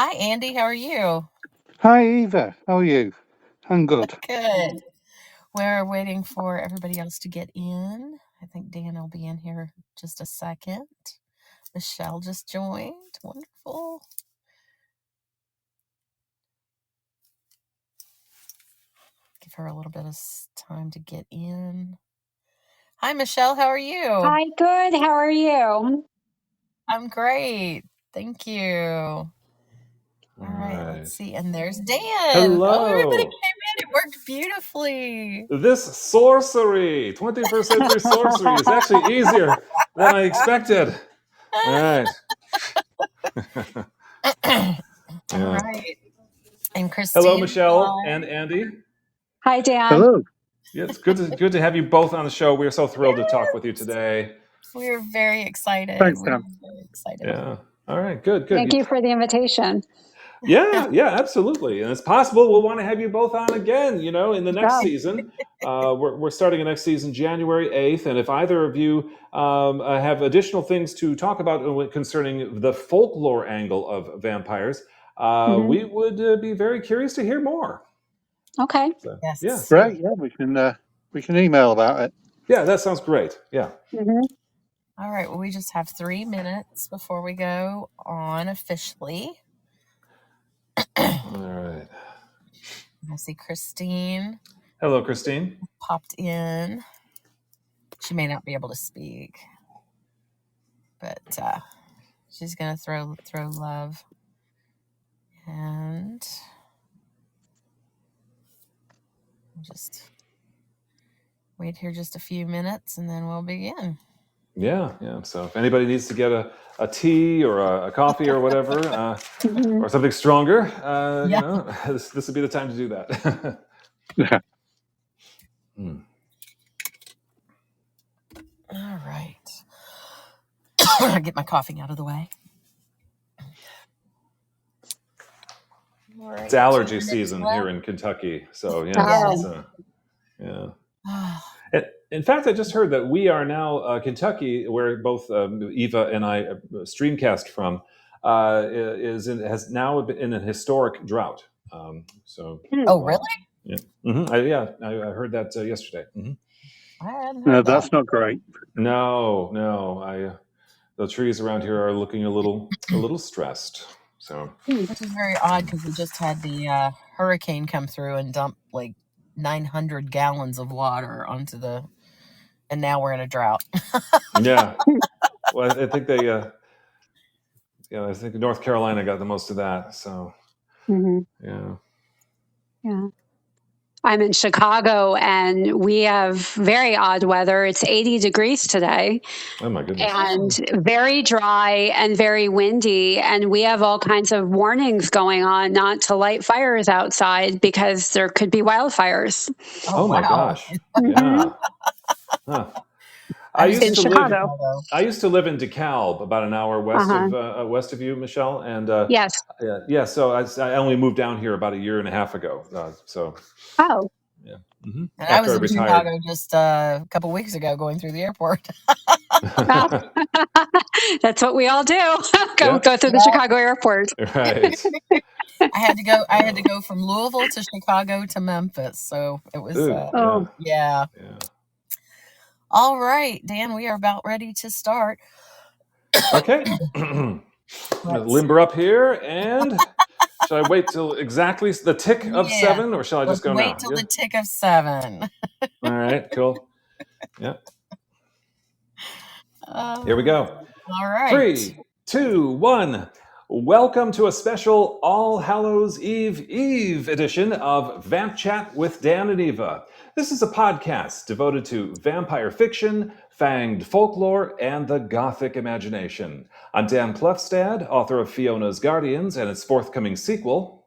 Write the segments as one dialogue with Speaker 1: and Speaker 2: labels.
Speaker 1: Hi, Andy. How are you?
Speaker 2: Hi, Eva. How are you? I'm good.
Speaker 1: Good. We're waiting for everybody else to get in. I think Dan will be in here just a second. Michelle just joined. Wonderful. Give her a little bit of time to get in. Hi, Michelle. How are you?
Speaker 3: Hi, good. How are you?
Speaker 1: I'm great. Thank you. All right, let's see. And there's Dan.
Speaker 4: Hello.
Speaker 1: Oh, everybody came in. It worked beautifully.
Speaker 4: This sorcery, 21st century sorcery, is actually easier than I expected. All right.
Speaker 1: All right. And Christine.
Speaker 4: Hello, Michelle and Andy.
Speaker 3: Hi, Dan.
Speaker 2: Hello.
Speaker 4: Yeah, it's good to have you both on the show. We're so thrilled to talk with you today.
Speaker 1: We're very excited.
Speaker 2: Thanks, Dan.
Speaker 1: We're very excited.
Speaker 4: Yeah. All right. Good.
Speaker 3: Thank you for the invitation.
Speaker 4: Yeah, absolutely. And it's possible we'll want to have you both on again, in the next
Speaker 3: Oh.
Speaker 4: season. We're starting a next season January 8th. And if either of you have additional things to talk about concerning the folklore angle of vampires, we would be very curious to hear more.
Speaker 3: Okay.
Speaker 4: So,
Speaker 1: Yes.
Speaker 4: Yeah.
Speaker 2: Great. Yeah, we can email about it.
Speaker 4: Yeah, that sounds great. Yeah.
Speaker 1: All right. Well, we just have 3 minutes before we go on officially.
Speaker 4: All right.
Speaker 1: I see Christine
Speaker 4: Hello, Christine.
Speaker 1: popped in. She may not be able to speak, but she's gonna throw love. And just wait here just a few minutes, and then we'll begin.
Speaker 4: Yeah. So if anybody needs to get a tea or a coffee or whatever, or something stronger, this would be the time to do that.
Speaker 2: Yeah.
Speaker 1: All right. I'll get my coughing out of the way. All right.
Speaker 4: It's allergy season here in Kentucky, so In fact, I just heard that we are now Kentucky, where both Eva and I streamcast from, has now been in a historic drought.
Speaker 1: Oh, really?
Speaker 4: Yeah. I heard that yesterday.
Speaker 1: I hadn't
Speaker 2: No,
Speaker 1: heard that.
Speaker 2: that's not great.
Speaker 4: No. The trees around here are looking a little stressed. So,
Speaker 1: which is very odd because we just had the hurricane come through and dump like 900 gallons of water onto and now we're in a drought.
Speaker 4: Yeah. Well, I think I think North Carolina got the most of that. So,
Speaker 3: Yeah. I'm in Chicago, and we have very odd weather. It's 80 degrees today.
Speaker 4: Oh my goodness.
Speaker 3: And very dry and very windy. And we have all kinds of warnings going on not to light fires outside because there could be wildfires.
Speaker 4: Oh my gosh. Yeah. Huh.
Speaker 1: I
Speaker 4: I
Speaker 1: was
Speaker 4: used
Speaker 3: in Chicago.
Speaker 4: to live in DeKalb, about an hour west of you, Michelle. And
Speaker 3: Yes.
Speaker 4: so I only moved down here about a year and a half ago.
Speaker 3: Oh.
Speaker 4: Yeah.
Speaker 1: And I was in Chicago just a couple weeks ago going through the airport.
Speaker 3: That's what we all do. Go through the Chicago airport.
Speaker 4: Right.
Speaker 1: I had to go from Louisville to Chicago to Memphis. So it was yeah. All right, Dan, we are about ready to start.
Speaker 4: Okay. Limber up here, and shall I wait till exactly the tick of 7, or shall I just go now?
Speaker 1: Wait till the tick of 7.
Speaker 4: All right, cool. Yeah. Here we go.
Speaker 1: All right.
Speaker 4: 3, 2, 1. Welcome to a special All Hallows Eve edition of Vamp Chat with Dan and Eva. This is a podcast devoted to vampire fiction, fanged folklore, and the gothic imagination. I'm Dan Plefstad, author of Fiona's Guardians and its forthcoming sequel.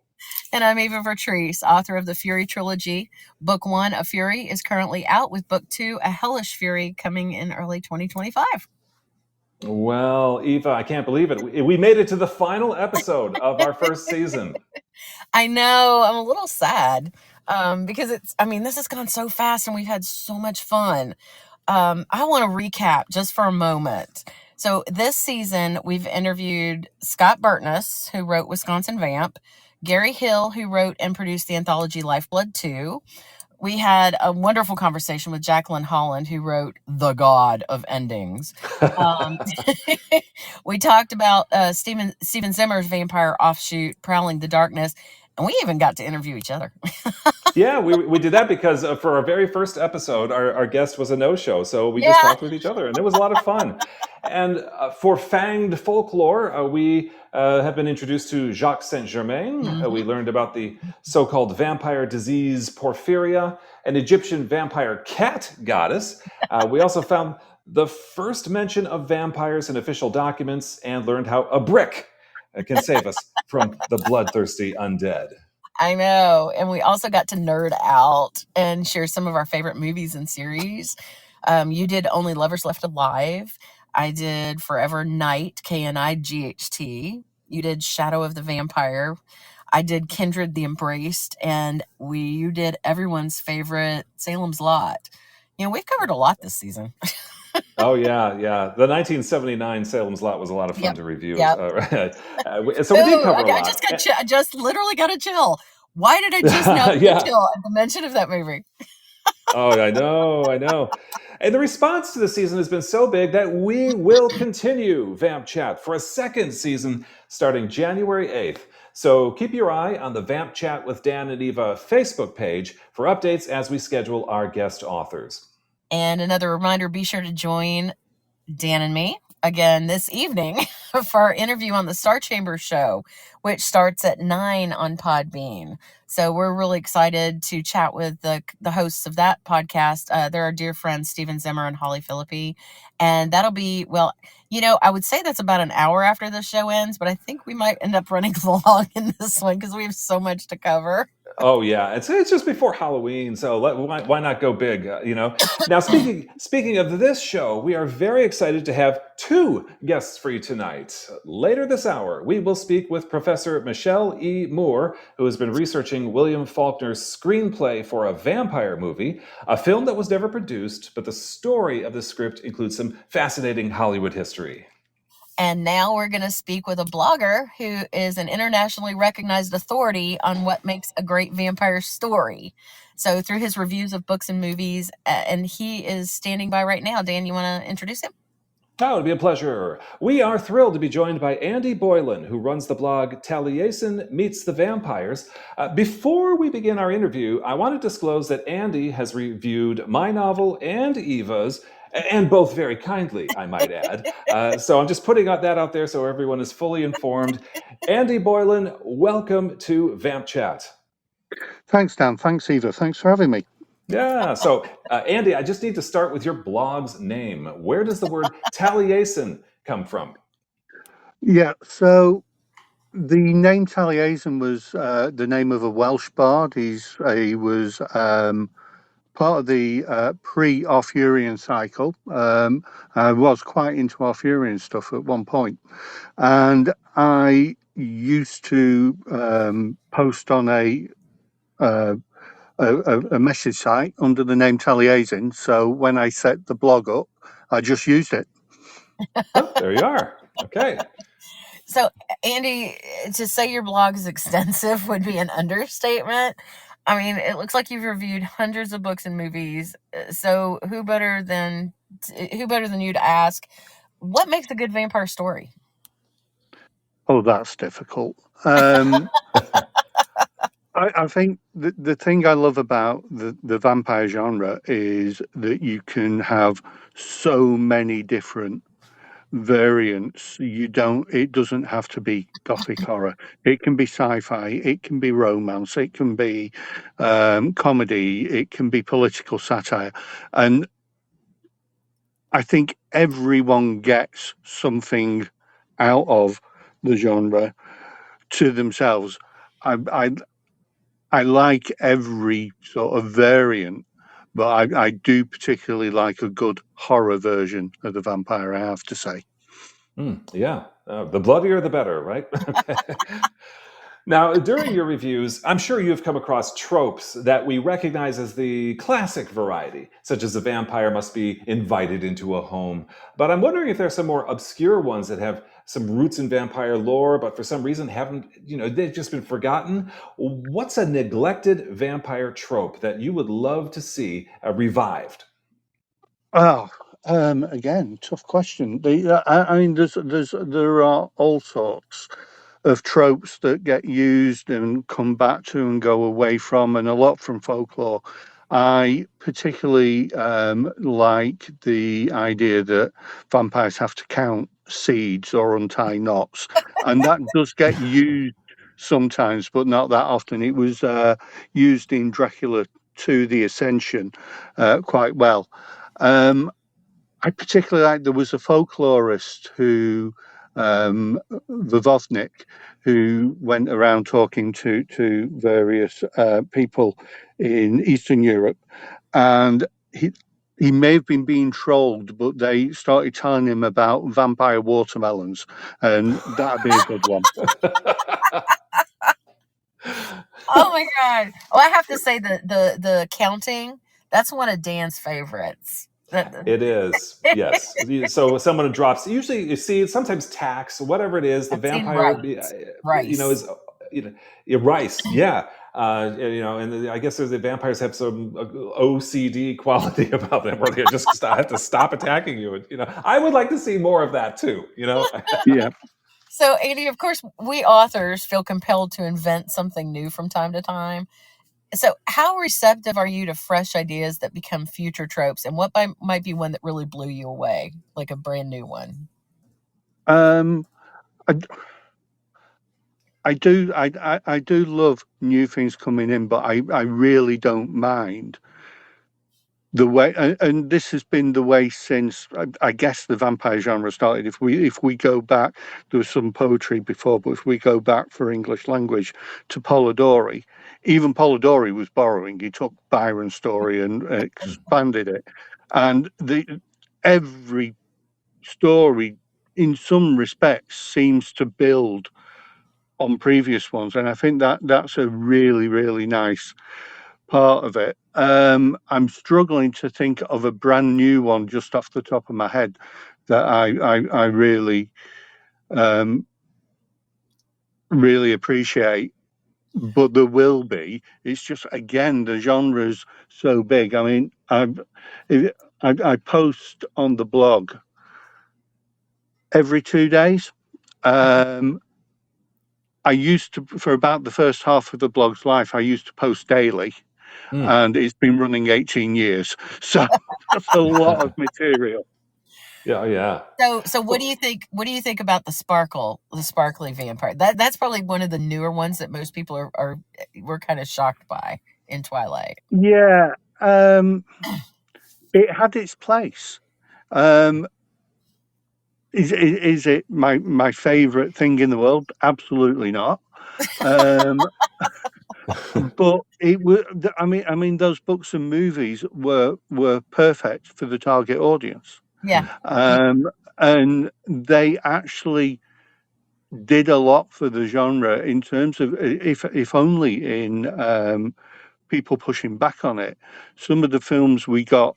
Speaker 1: And I'm Eva Vertrice, author of the Fury trilogy. Book 1, A Fury, is currently out, with Book 2, A Hellish Fury, coming in early 2025.
Speaker 4: Well, Eva, I can't believe it. We made it to the final episode of our first season.
Speaker 1: I know. I'm a little sad because this has gone so fast and we've had so much fun. I want to recap just for a moment So this season, we've interviewed Scott Burtness, who wrote Wisconsin Vamp, Gary Hill, who wrote and produced the anthology Lifeblood 2. We had a wonderful conversation with Jacqueline Holland, who wrote The God of Endings. We talked about Steven Zimmer's vampire offshoot, Prowling the Darkness, and we even got to interview each other.
Speaker 4: Yeah, we did that because for our very first episode, our guest was a no-show. So we just talked with each other, and it was a lot of fun. And for Fanged Folklore, we have been introduced to Jacques Saint-Germain. We learned about the so-called vampire disease Porphyria, an Egyptian vampire cat goddess. We also found the first mention of vampires in official documents and learned how a brick can save us from the bloodthirsty undead.
Speaker 1: I know. And we also got to nerd out and share some of our favorite movies and series. You did Only Lovers Left Alive. I did Forever Night, KNIGHT. You did Shadow of the Vampire. I did Kindred the Embraced. And you did everyone's favorite Salem's Lot. We've covered a lot this season.
Speaker 4: Oh, yeah. The 1979 Salem's Lot was a lot of fun to review.
Speaker 1: Yep.
Speaker 4: So we did cover a lot.
Speaker 1: I just literally got a chill. Why did I just now get a chill at the mention of that movie?
Speaker 4: Oh, I know. And the response to the season has been so big that we will continue Vamp Chat for a second season starting January 8th. So keep your eye on the Vamp Chat with Dan and Eva Facebook page for updates as we schedule our guest authors.
Speaker 1: And another reminder, be sure to join Dan and me again this evening for our interview on the Star Chamber show, which starts at 9 on Podbean. So we're really excited to chat with the hosts of that podcast. They're our dear friends, Steven Zimmer and Holly Philippi. And that'll be, I would say that's about an hour after the show ends, but I think we might end up running long in this one because we have so much to cover.
Speaker 4: Oh yeah, it's just before Halloween, so why not go big? Now speaking of this show, we are very excited to have two guests for you tonight. Later this hour, we will speak with Professor Michelle E. Moore, who has been researching William Faulkner's screenplay for a vampire movie, a film that was never produced, but the story of the script includes some fascinating Hollywood history.
Speaker 1: And now we're going to speak with a blogger who is an internationally recognized authority on what makes a great vampire story. So through his reviews of books and movies, and he is standing by right now. Dan, you want to introduce him?
Speaker 4: That would be a pleasure. We are thrilled to be joined by Andy Boylan, who runs the blog Taliesin Meets the Vampires. Before we begin our interview, I want to disclose that Andy has reviewed my novel and Eva's, and both very kindly, I might add. So I'm just putting that out there so everyone is fully informed. Andy Boylan, welcome to Vamp Chat.
Speaker 2: Thanks, Dan. Thanks, Eva. Thanks for having me.
Speaker 4: Yeah. So, Andy, I just need to start with your blog's name. Where does the word Taliesin come from?
Speaker 2: Yeah. So the name Taliesin was the name of a Welsh bard. He was part of the pre-Arthurian cycle. I was quite into Arthurian stuff at one point. And I used to post on a message site under the name Taliesin. So when I set the blog up, I just used it.
Speaker 4: Oh, there you are. Okay.
Speaker 1: So, Andy, to say your blog is extensive would be an understatement. I mean, it looks like you've reviewed hundreds of books and movies. So who better than you to ask, what makes a good vampire story?
Speaker 2: Oh, that's difficult. I think the thing I love about the vampire genre is that you can have so many different variants. It doesn't have to be gothic horror. It can be sci-fi, it can be romance, it can be comedy, it can be political satire. And I think everyone gets something out of the genre to themselves. I like every sort of variant, but I do particularly like a good horror version of the vampire, I have to say.
Speaker 4: Yeah. The bloodier, the better, right? Now, during your reviews, I'm sure you've come across tropes that we recognize as the classic variety, such as a vampire must be invited into a home. But I'm wondering if there are some more obscure ones that have some roots in vampire lore, but for some reason haven't, they've just been forgotten. What's a neglected vampire trope that you would love to see revived?
Speaker 2: Oh, again, tough question. I mean, there are all sorts of tropes that get used and come back to and go away from, and a lot from folklore. I particularly like the idea that vampires have to count seeds or untie knots, and that does get used sometimes, but not that often. It was used in Dracula 2: The Ascension quite well. I particularly like, there was a folklorist who, Vivovnik, who went around talking to various people in Eastern Europe, and he may have been being trolled, but they started telling him about vampire watermelons, and that'd be a good one.
Speaker 1: Oh my god! Well, I have to say the counting, that's one of Dan's favorites.
Speaker 4: It is, yes. So someone drops, usually you see, sometimes tacks, whatever it is, the
Speaker 1: I've seen
Speaker 4: vampire,
Speaker 1: rice.
Speaker 4: is, rice, yeah. And I guess the vampires have some OCD quality about them, where they just have to stop attacking you. I would like to see more of that too.
Speaker 2: Yeah.
Speaker 1: So, Andy, of course, we authors feel compelled to invent something new from time to time. So, how receptive are you to fresh ideas that become future tropes, and what might be one that really blew you away, like a brand new one?
Speaker 2: I do love new things coming in, but I really don't mind the way, and this has been the way since, I guess, the vampire genre started. If we go back, there was some poetry before, but if we go back for English language to Polidori, even Polidori was borrowing. He took Byron's story and expanded it, and every story, in some respects, seems to build on previous ones, and I think that's a really, really nice part of it. I'm struggling to think of a brand new one just off the top of my head that I really really appreciate, but there will be. It's just, again, the genre's so big. I mean, I post on the blog every 2 days. I used to, for about the first half of the blog's life, I used to post daily, and it's been running 18 years. So that's a lot of material.
Speaker 4: Yeah.
Speaker 1: So what do you think? What do you think about the sparkly vampire? That's probably one of the newer ones that most people were kind of shocked by in Twilight.
Speaker 2: Yeah, it had its place. Is it my favorite thing in the world? Absolutely not. But it was. I mean, those books and movies were perfect for the target audience.
Speaker 1: Yeah.
Speaker 2: And they actually did a lot for the genre in terms of, if only in people pushing back on it. Some of the films we got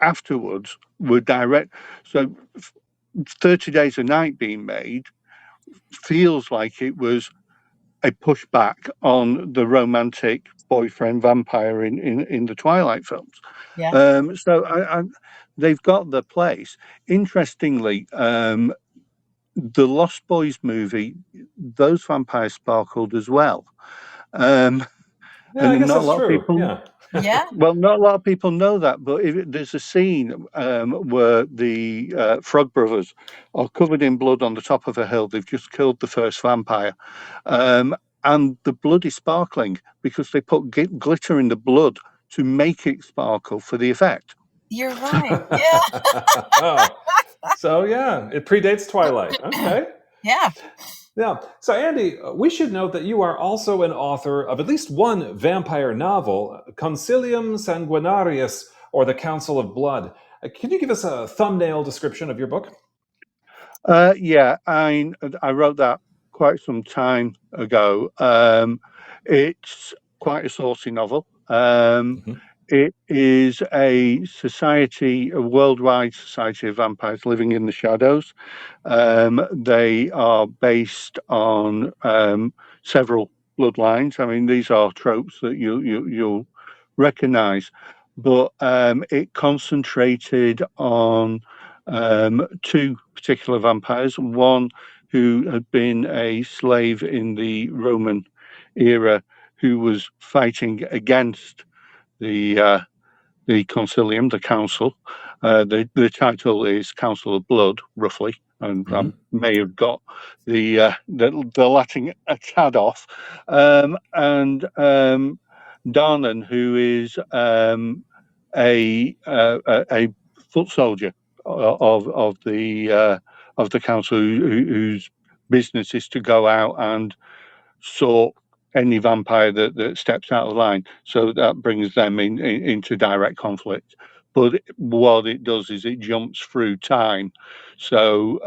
Speaker 2: afterwards were direct. So 30 Days a Night being made feels like it was a pushback on the romantic boyfriend vampire in the Twilight films.
Speaker 1: Yeah.
Speaker 2: So they've got their place. Interestingly, the Lost Boys movie, those vampires sparkled as well.
Speaker 4: Yeah, I guess that's true.
Speaker 2: People,
Speaker 1: Yeah.
Speaker 2: well, not a lot of people know that, but there's a scene where the Frog Brothers are covered in blood on the top of a hill. They've just killed the first vampire. And the blood is sparkling because they put glitter in the blood to make it sparkle for the effect.
Speaker 1: You're right. Yeah.
Speaker 4: So, yeah, it predates Twilight. Okay.
Speaker 1: Yeah.
Speaker 4: Yeah. So, Andy, we should note that you are also an author of at least one vampire novel, Concilium Sanguinarius, or The Council of Blood. Can you give us a thumbnail description of your book?
Speaker 2: Yeah, I wrote that quite some time ago. It's quite a saucy novel. It is a worldwide society of vampires living in the shadows. They are based on several bloodlines. I mean, these are tropes that you'll recognize, but it concentrated on two particular vampires. One who had been a slave in the Roman era, who was fighting against the Concilium, the council. The title is Council of Blood, roughly, and I may have got the Latin a tad off. And Darnan, who is a foot soldier of the council, whose business is to go out and sort any vampire that steps out of line. So that brings them into direct conflict. But what it does is it jumps through time. So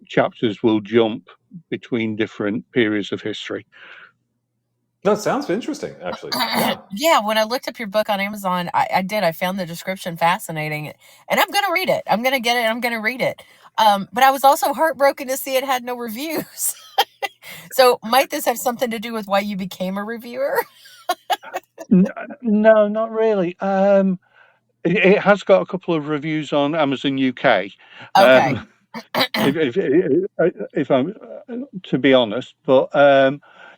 Speaker 2: chapters will jump between different periods of history.
Speaker 4: That sounds interesting, actually. Yeah.
Speaker 1: Yeah, when I looked up your book on Amazon, I did. I found the description fascinating, and I'm going to read it. I'm going to get it. I'm going to read it. But I was also heartbroken to see it had no reviews. So might this have something to do with why you became a reviewer?
Speaker 2: No, not really. It has got a couple of reviews on Amazon UK.
Speaker 1: Okay.
Speaker 2: If I'm to be honest, but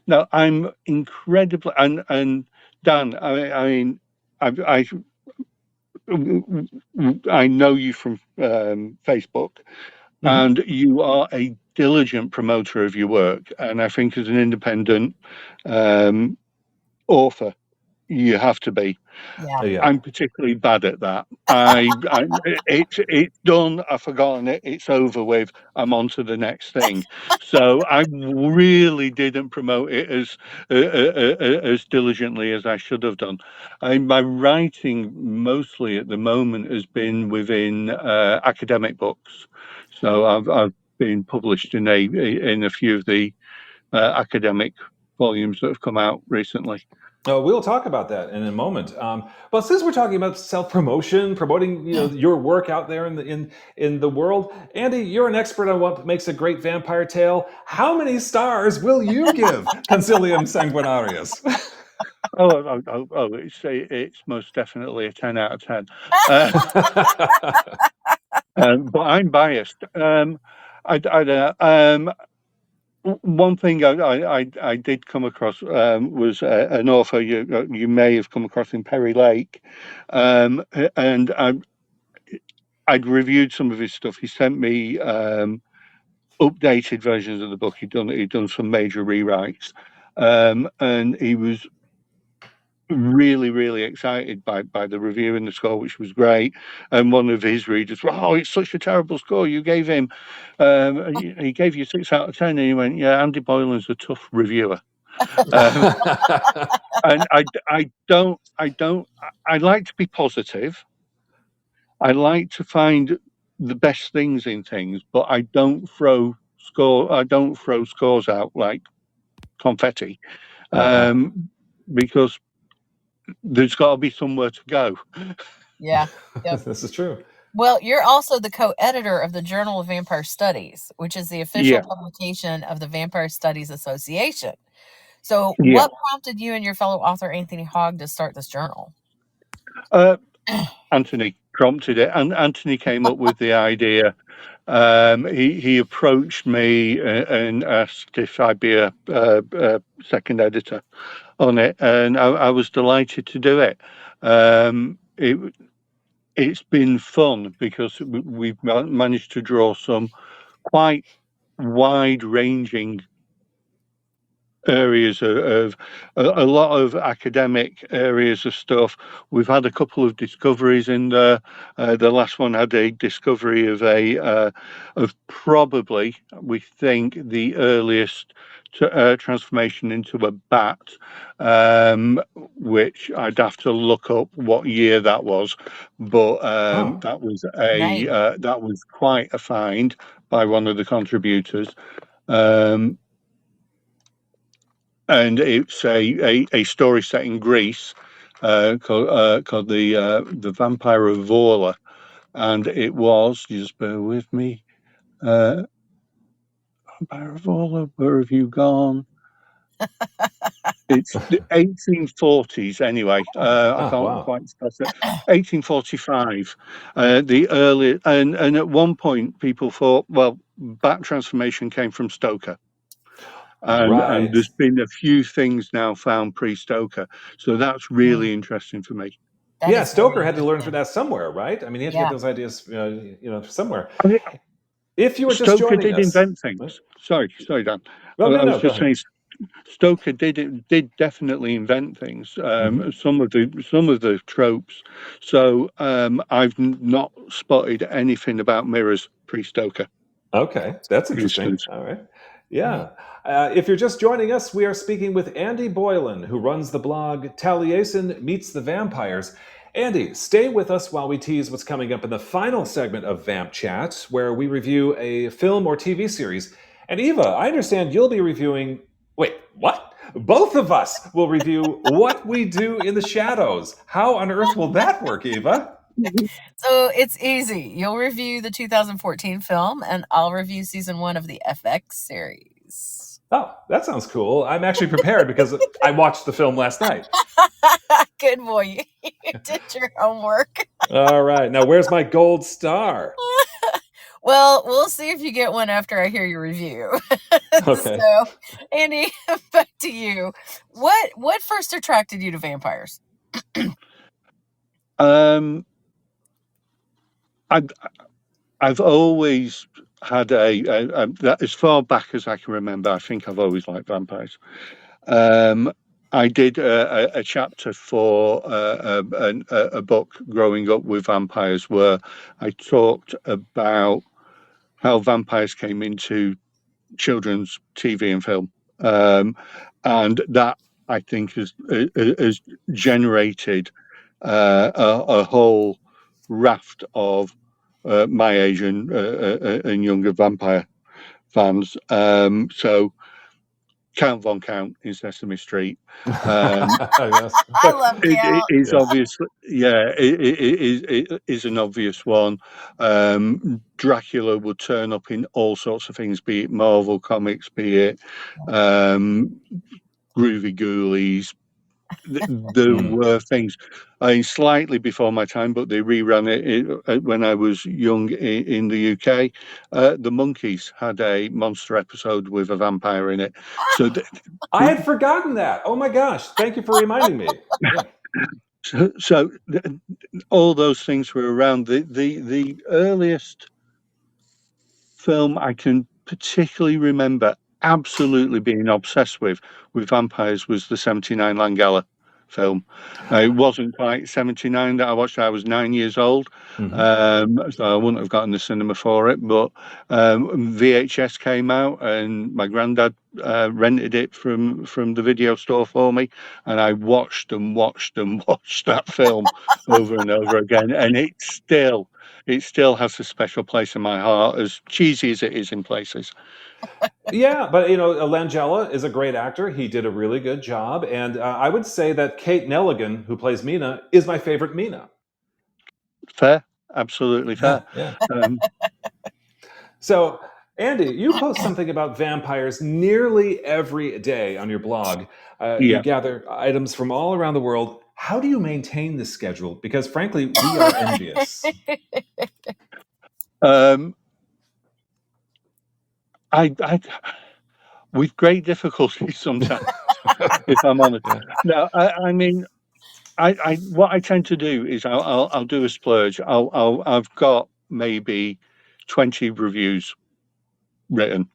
Speaker 2: no, I'm incredibly and Dan. I mean, I know you from Facebook, and you are a diligent promoter of your work. And I think as an independent author, you have to be.
Speaker 1: Yeah.
Speaker 2: I'm particularly bad at that. It's done. I've forgotten it. It's over with. I'm on to the next thing. So I really didn't promote it as diligently as I should have done. My writing mostly at the moment has been within academic books. So I've been published in a few of the academic volumes that have come out recently.
Speaker 4: We'll talk about that in a moment. But since we're talking about self-promotion, promoting your work out there in the world, Andy, you're an expert on what makes a great vampire tale. How many stars will you give Concilium Sanguinarius?
Speaker 2: It's most definitely a 10 out of 10. But I'm biased. I don't know. One thing I did come across was an author you may have come across in Perry Lake, and I'd reviewed some of his stuff. He sent me updated versions of the book. He'd done some major rewrites, and he was really, really excited by the review and the score, which was great. And one of his readers, "Oh, it's such a terrible score. You gave him, he gave you 6 out of 10." And he went, "Yeah, Andy Boylan's a tough reviewer." And I like to be positive. I like to find the best things in things, but I don't throw scores out like confetti, because there's got to be somewhere to go.
Speaker 1: Yeah. Yep.
Speaker 4: This is true.
Speaker 1: Well, you're also the co-editor of the Journal of Vampire Studies, which is the official publication of the Vampire Studies Association. So what prompted you and your fellow author Anthony Hogg to start this journal?
Speaker 2: Anthony prompted it, and Anthony came up with the idea. He approached me and asked if I'd be a second editor on it, and I was delighted to do it. It's been fun because we've managed to draw some quite wide-ranging areas of a lot of academic areas of stuff. We've had a couple of discoveries in there. The last one had a discovery of probably, we think, the earliest transformation into a bat, which I'd have to look up what year that was, but that was quite a find by one of the contributors. and it's a story set in Greece called the Vampire of Vorla, and it was, just bear with me, Vampire of Vorla, where have you gone? It's the 1840s anyway. I can't
Speaker 4: wow.
Speaker 2: quite stress it. 1845. The early and at one point people thought, well, Bat transformation came from Stoker. And
Speaker 4: Right.
Speaker 2: there's been a few things now found pre-Stoker, so that's really interesting for me.
Speaker 1: That
Speaker 4: Yeah,
Speaker 1: is very
Speaker 4: Stoker had to learn
Speaker 1: interesting.
Speaker 4: from that somewhere, right? I mean, he had to
Speaker 1: Yeah.
Speaker 4: get those ideas, somewhere.
Speaker 2: I mean,
Speaker 4: If you were just
Speaker 2: Stoker
Speaker 4: joining
Speaker 2: did
Speaker 4: us,
Speaker 2: invent things. Sorry, Dan.
Speaker 4: well,
Speaker 2: I was
Speaker 4: no, go
Speaker 2: just
Speaker 4: ahead.
Speaker 2: saying, Stoker did definitely invent things. Some of the tropes. So I've not spotted anything about mirrors pre-Stoker.
Speaker 4: Okay, that's
Speaker 2: for
Speaker 4: interesting.
Speaker 2: instance.
Speaker 4: All right. Yeah. If you're just joining us, we are speaking with Andy Boylan, who runs the blog Taliesin Meets the Vampires. Andy, stay with us while we tease what's coming up in the final segment of Vamp Chat, where we review a film or TV series. And Eva, I understand you'll be reviewing. Wait, what? Both of us will review What We Do in the Shadows. How on earth will that work, Eva?
Speaker 1: So it's easy. You'll review the 2014 film, and I'll review season 1 of the FX series.
Speaker 4: Oh, that sounds cool. I'm actually prepared because I watched the film last night.
Speaker 1: Good boy. You did your homework.
Speaker 4: All right. Now, where's my gold star?
Speaker 1: Well, we'll see if you get one after I hear your review.
Speaker 4: Okay.
Speaker 1: So, Andy, back to you. What first attracted you to vampires?
Speaker 2: I've always had that as far back as I can remember. I think I've always liked vampires. I did a chapter for a book growing up with vampires where I talked about how vampires came into children's TV and film, and that I think has generated a whole raft of my age and younger vampire fans. So Count Von Count in Sesame Street.
Speaker 4: Yes.
Speaker 1: I love Count.
Speaker 2: It is
Speaker 4: Yeah.
Speaker 2: obviously, yeah, it is an obvious one. Dracula would turn up in all sorts of things, be it Marvel comics, be it Groovy Ghoulies. There were things, slightly before my time, but they reran it when I was young in the UK. The Monkees had a monster episode with a vampire in it. So
Speaker 4: I had forgotten that. Oh my gosh. Thank you for reminding me. Yeah.
Speaker 2: So all those things were around. The earliest film I can particularly remember absolutely being obsessed with vampires was the 79 Langella film. It wasn't quite 79 that I watched. I was 9 years old, so I wouldn't have gotten the cinema for it. But VHS came out, and my granddad rented it from the video store for me, and I watched that film over and over again, and it still has a special place in my heart, as cheesy as it is in places.
Speaker 4: Yeah, but Langella is a great actor. He did a really good job, and I would say that Kate Nelligan, who plays Mina, is my favorite Mina.
Speaker 2: Fair, absolutely fair.
Speaker 4: Yeah. So, Andy, you post something about vampires nearly every day on your blog. You gather items from all around the world. How do you maintain this schedule? Because frankly, we are envious.
Speaker 2: I with great difficulty sometimes, if I'm honest.
Speaker 4: Yeah.
Speaker 2: No, I mean, I what I tend to do is I'll do a splurge. I've got maybe 20 reviews written,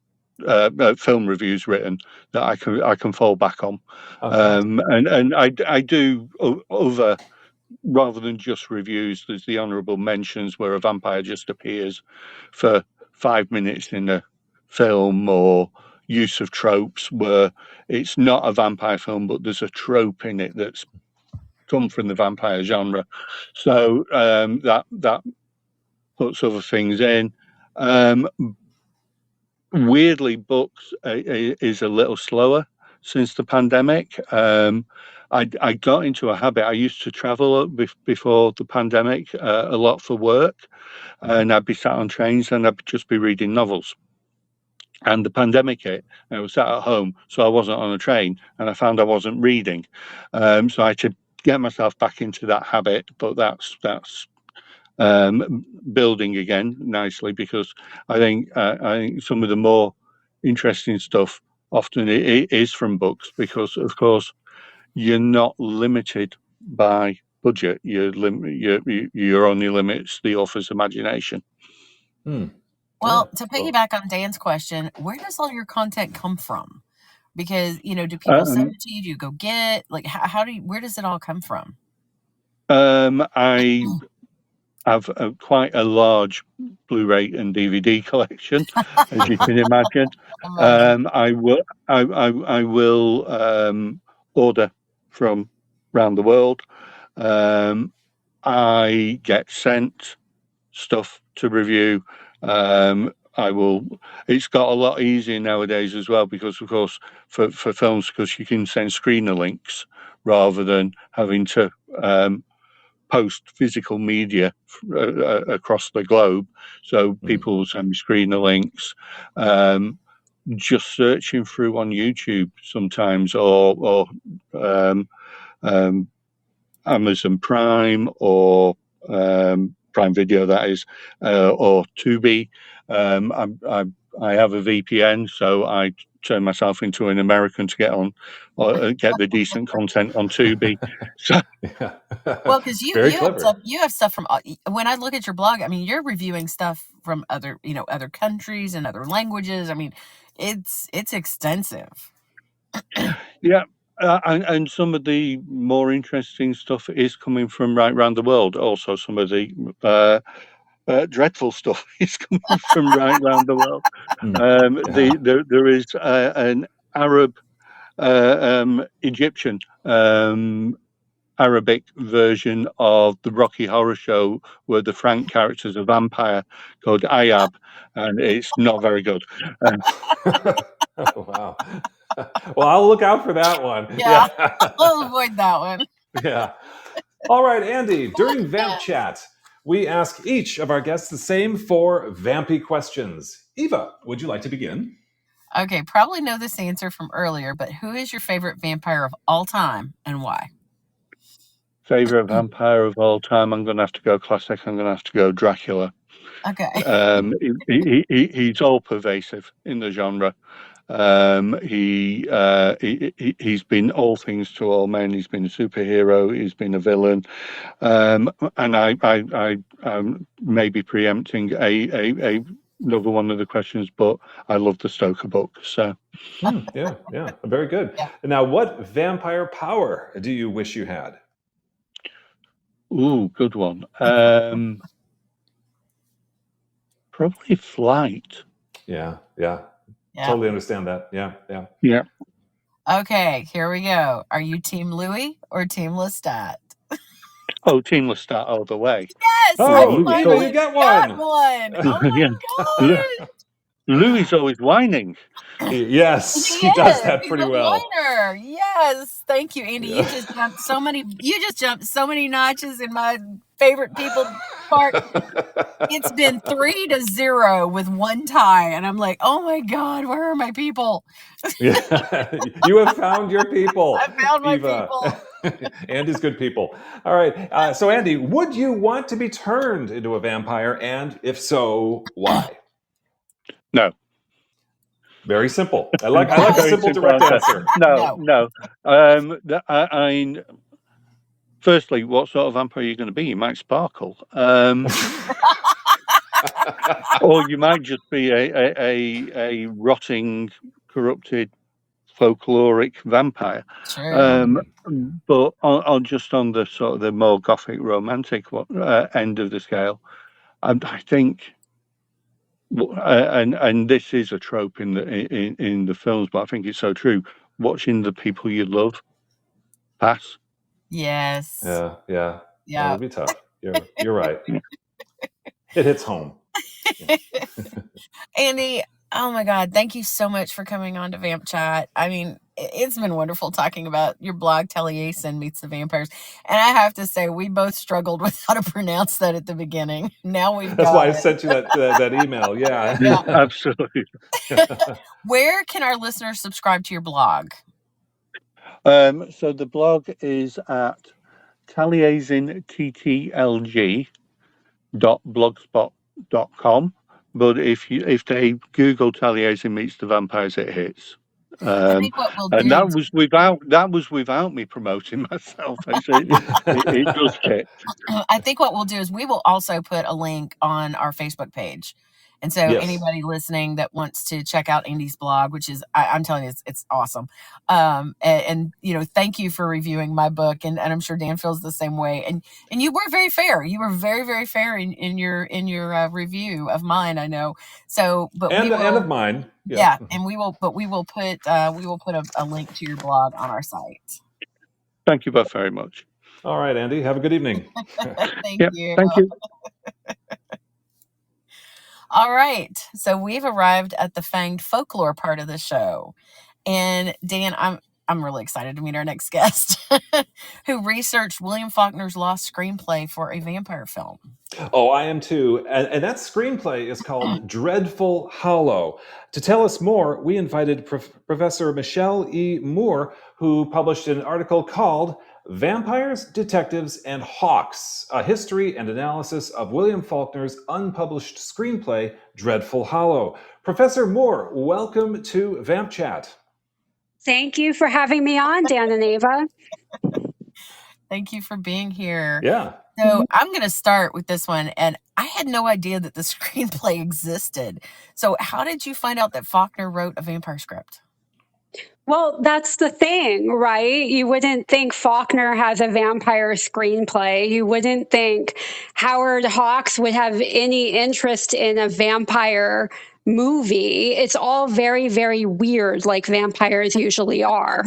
Speaker 2: film reviews written that I can fall back on.
Speaker 4: Okay.
Speaker 2: And I do other, rather than just reviews. There's the honourable mentions where a vampire just appears for 5 minutes in a film, or use of tropes where it's not a vampire film but there's a trope in it that's come from the vampire genre. So that puts other things in. Weirdly, books is a little slower since the pandemic. I got into a habit. I used to travel before the pandemic a lot for work, and I'd be sat on trains and I'd just be reading novels. And the pandemic hit, and I was sat at home, so I wasn't on a train, and I found I wasn't reading. So I had to get myself back into that habit, but that's building again nicely, because I think some of the more interesting stuff often it is from books, because of course you're not limited by budget. Your only limits the author's imagination.
Speaker 1: Well, to piggyback on Dan's question, where does all your content come from? Because, do people send it to you? Do you go get, like, where does it all come from?
Speaker 2: I have quite a large Blu-ray and DVD collection, as you can imagine. I will order from around the world. I get sent stuff to review. It's got a lot easier nowadays as well, because of course for films, because you can send screener links rather than having to post physical media across the globe. So people will send me screener links. Just searching through on YouTube sometimes, or Amazon Prime, or Prime Video, that is, or Tubi. I have a VPN, so I turn myself into an American to get on, or get the decent content on Tubi. So,
Speaker 1: well, because you have stuff from, when I look at your blog, I mean, you're reviewing stuff from other countries and other languages. I mean, it's extensive.
Speaker 2: Yeah. And some of the more interesting stuff is coming from right around the world. Also, some of the dreadful stuff is coming from right around the world. There is an Arab, Egyptian, Arabic version of the Rocky Horror Show, where the Frank character is a vampire called Ayab, and it's not very good.
Speaker 4: Wow. Well, I'll look out for that one.
Speaker 1: Yeah. I'll avoid that one.
Speaker 4: Yeah. All right, Andy, during Vamp Chat, we ask each of our guests the same 4 vampy questions. Eva, would you like to begin?
Speaker 1: Okay, probably know this answer from earlier, but who is your favorite vampire of all time and why?
Speaker 2: Favorite vampire of all time? I'm going to have to go classic. I'm going to have to go Dracula.
Speaker 1: Okay.
Speaker 2: He's all pervasive in the genre. He's been all things to all men. He's been a superhero. He's been a villain. And I may be preempting another one of the questions, but I love the Stoker book. So
Speaker 4: yeah, very good. Yeah. Now, what vampire power do you wish you had?
Speaker 2: Ooh, good one. Probably flight.
Speaker 4: Yeah. Totally understand that. Yeah.
Speaker 1: Okay, here we go. Are you Team Louis or Team Lestat?
Speaker 2: Oh, Team Lestat all the way.
Speaker 1: Yes!
Speaker 4: Oh, Eva, you get one!
Speaker 1: Oh my God!
Speaker 2: Louis always whining.
Speaker 4: Yes, he does that pretty well.
Speaker 1: Whiner. Yes, thank you, Andy. You just jumped so many notches in my favorite people part. It's been 3-0 with one tie, and I'm like, oh my God, where are my people?
Speaker 4: Yeah, you have found your people.
Speaker 1: I found my people.
Speaker 4: Andy's good people. All right. So, Andy, would you want to be turned into a vampire? And if so, why?
Speaker 2: No.
Speaker 4: Very simple. I like a simple, direct answer.
Speaker 2: No. Firstly, what sort of vampire are you going to be? You might sparkle. Or you might just be a rotting, corrupted, folkloric vampire.
Speaker 1: Sure.
Speaker 2: But on the sort of the more gothic, romantic end of the scale, I think, and this is a trope in the films, but I think it's so true. Watching the people you love pass.
Speaker 1: Yes.
Speaker 4: Yeah. That'd be tough. You're right. It hits home.
Speaker 1: Andy, Oh my God. Thank you so much for coming on to Vamp Chat. I mean, it's been wonderful talking about your blog, Taliesin Meets the Vampires. And I have to say, we both struggled with how to pronounce that at the beginning. Now we've
Speaker 4: That's
Speaker 1: got
Speaker 4: why I
Speaker 1: it.
Speaker 4: sent you that email. Yeah.
Speaker 1: Yeah.
Speaker 2: Absolutely.
Speaker 1: Where can our listeners subscribe to your blog?
Speaker 2: So the blog is at taliesintttlg.blogspot.com. But if they Google Taliesin Meets the Vampires, it hits.
Speaker 1: I think what we'll
Speaker 2: And
Speaker 1: do
Speaker 2: that
Speaker 1: is
Speaker 2: was without me promoting myself. It does hit.
Speaker 1: I think what we'll do is we will also put a link on our Facebook page. And so
Speaker 4: Yes.
Speaker 1: anybody listening that wants to check out Andy's blog, which is, I'm telling you, it's awesome. And thank you for reviewing my book. And I'm sure Dan feels the same way. And you were very fair. You were very, very fair in your review of mine, I know. So, but
Speaker 4: and of mine.
Speaker 1: Yeah. And we will put a link to your blog on our site.
Speaker 2: Thank you both very much.
Speaker 4: All right, Andy, have a good evening.
Speaker 1: Thank you.
Speaker 2: Thank you.
Speaker 1: All right. So we've arrived at the Fanged Folklore part of the show. And Dan, I'm really excited to meet our next guest who researched William Faulkner's lost screenplay for a vampire film.
Speaker 4: Oh, I am too. And that screenplay is called Dreadful Hollow. To tell us more, we invited Professor Michelle E. Moore, who published an article called Vampires, Detectives, and Hawks, a history and analysis of William Faulkner's unpublished screenplay, Dreadful Hollow. Professor Moore, welcome to Vamp Chat.
Speaker 3: Thank you for having me on, Dan and Ava.
Speaker 1: Thank you for being here.
Speaker 4: Yeah.
Speaker 1: So I'm going to start with this one. And I had no idea that the screenplay existed. So how did you find out that Faulkner wrote a vampire script?
Speaker 3: Well, that's the thing, right? You wouldn't think Faulkner has a vampire screenplay. You wouldn't think Howard Hawks would have any interest in a vampire movie. It's all very, very weird, like vampires usually are.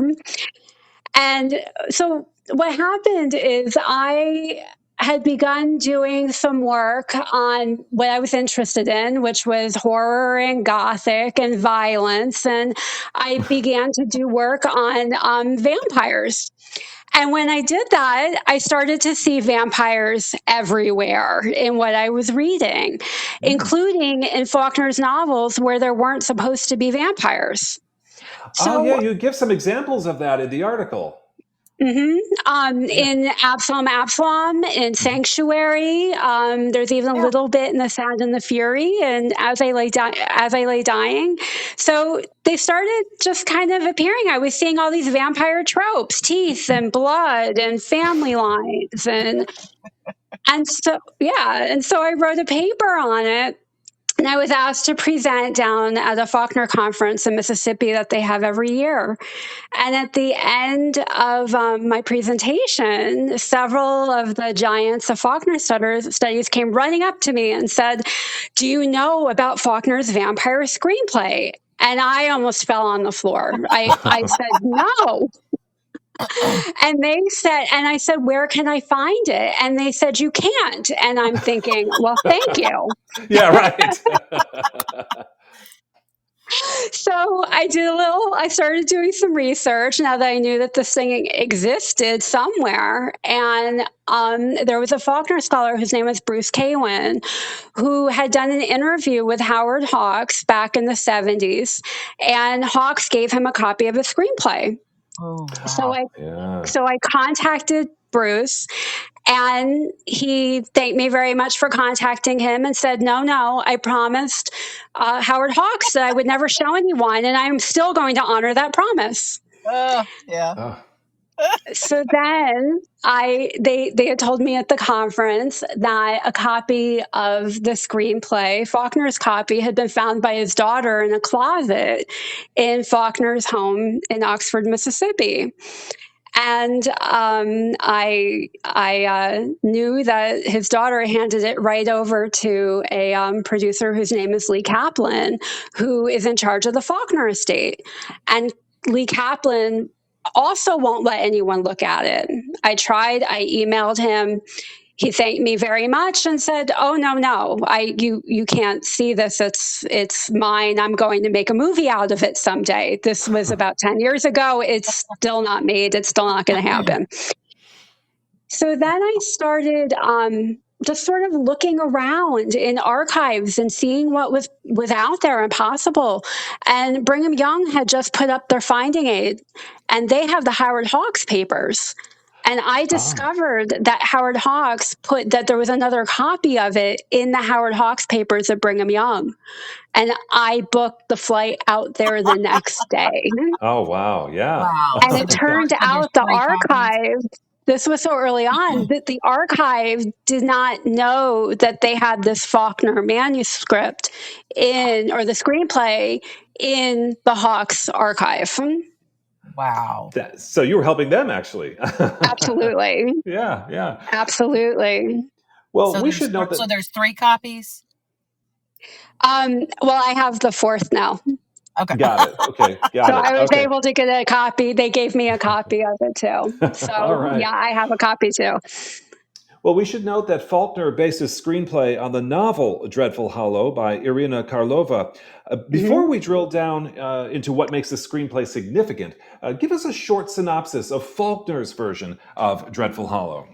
Speaker 3: And so what happened is I had begun doing some work on what I was interested in, which was horror and gothic and violence. And I began to do work on vampires. And when I did that, I started to see vampires everywhere in what I was reading, including in Faulkner's novels where there weren't supposed to be vampires.
Speaker 4: So, you give some examples of that in the article.
Speaker 3: In Absalom, in Sanctuary, there's even a little bit in The Sound and the Fury, and As I Lay Dying. So they started just kind of appearing. I was seeing all these vampire tropes, teeth and blood and family lines, and so I wrote a paper on it. And I was asked to present down at a Faulkner conference in Mississippi that they have every year. And at the end of my presentation, several of the giants of Faulkner studies came running up to me and said, "Do you know about Faulkner's vampire screenplay?" And I almost fell on the floor. I said, "No." And they said, and I said, "Where can I find it?" And they said, "You can't." And I'm thinking, well, thank you.
Speaker 4: Yeah, right.
Speaker 3: So I started doing some research now that I knew that this thing existed somewhere. And there was a Faulkner scholar whose name was Bruce Kaywin, who had done an interview with Howard Hawks back in the 70s. And Hawks gave him a copy of a screenplay.
Speaker 1: Oh, wow.
Speaker 3: So I contacted Bruce, and he thanked me very much for contacting him and said, no, I promised Howard Hawks that I would never show anyone, and I'm still going to honor that promise.
Speaker 1: Yeah.
Speaker 3: So then they had told me at the conference that a copy of the screenplay, Faulkner's copy, had been found by his daughter in a closet in Faulkner's home in Oxford, Mississippi. And I knew that his daughter handed it right over to a producer whose name is Lee Kaplan, who is in charge of the Faulkner estate. And Lee Kaplan also won't let anyone look at it. I tried. I emailed him. he thanked me very much and said, "Oh, no, you can't see this. It's mine. I'm going to make a movie out of it someday." This was about 10 years ago. It's still not made. It's still not going to happen. So then I started just sort of looking around in archives and seeing what was out there and possible. And Brigham Young had just put up their finding aid, and they have the Howard Hawks papers. And I discovered that Howard Hawks put that there was another copy of it in the Howard Hawks papers at Brigham Young. And I booked the flight out there the next day.
Speaker 4: Oh, wow. Yeah.
Speaker 1: Wow.
Speaker 3: And
Speaker 1: So
Speaker 3: it
Speaker 1: there's-
Speaker 3: turned
Speaker 1: so there's
Speaker 3: out the
Speaker 1: 3 copies?
Speaker 3: archive, this was so early on, that the archive did not know that they had this Faulkner manuscript or the screenplay in the Hawks archive.
Speaker 1: Wow.
Speaker 4: So you were helping them, actually.
Speaker 3: Absolutely.
Speaker 4: Yeah.
Speaker 3: Absolutely.
Speaker 4: Well,
Speaker 1: So
Speaker 4: we should note that.
Speaker 1: So there's 3 copies?
Speaker 3: Well, I have the 4th now.
Speaker 1: Okay.
Speaker 4: Got it. Okay.
Speaker 3: So I was able to get a copy. They gave me a copy of it too. So
Speaker 4: All right.
Speaker 3: yeah, I have a copy too.
Speaker 4: Well, we should note that Faulkner based his screenplay on the novel Dreadful Hollow by Irina Karlova. Before we drill down into what makes the screenplay significant, give us a short synopsis of Faulkner's version of Dreadful Hollow.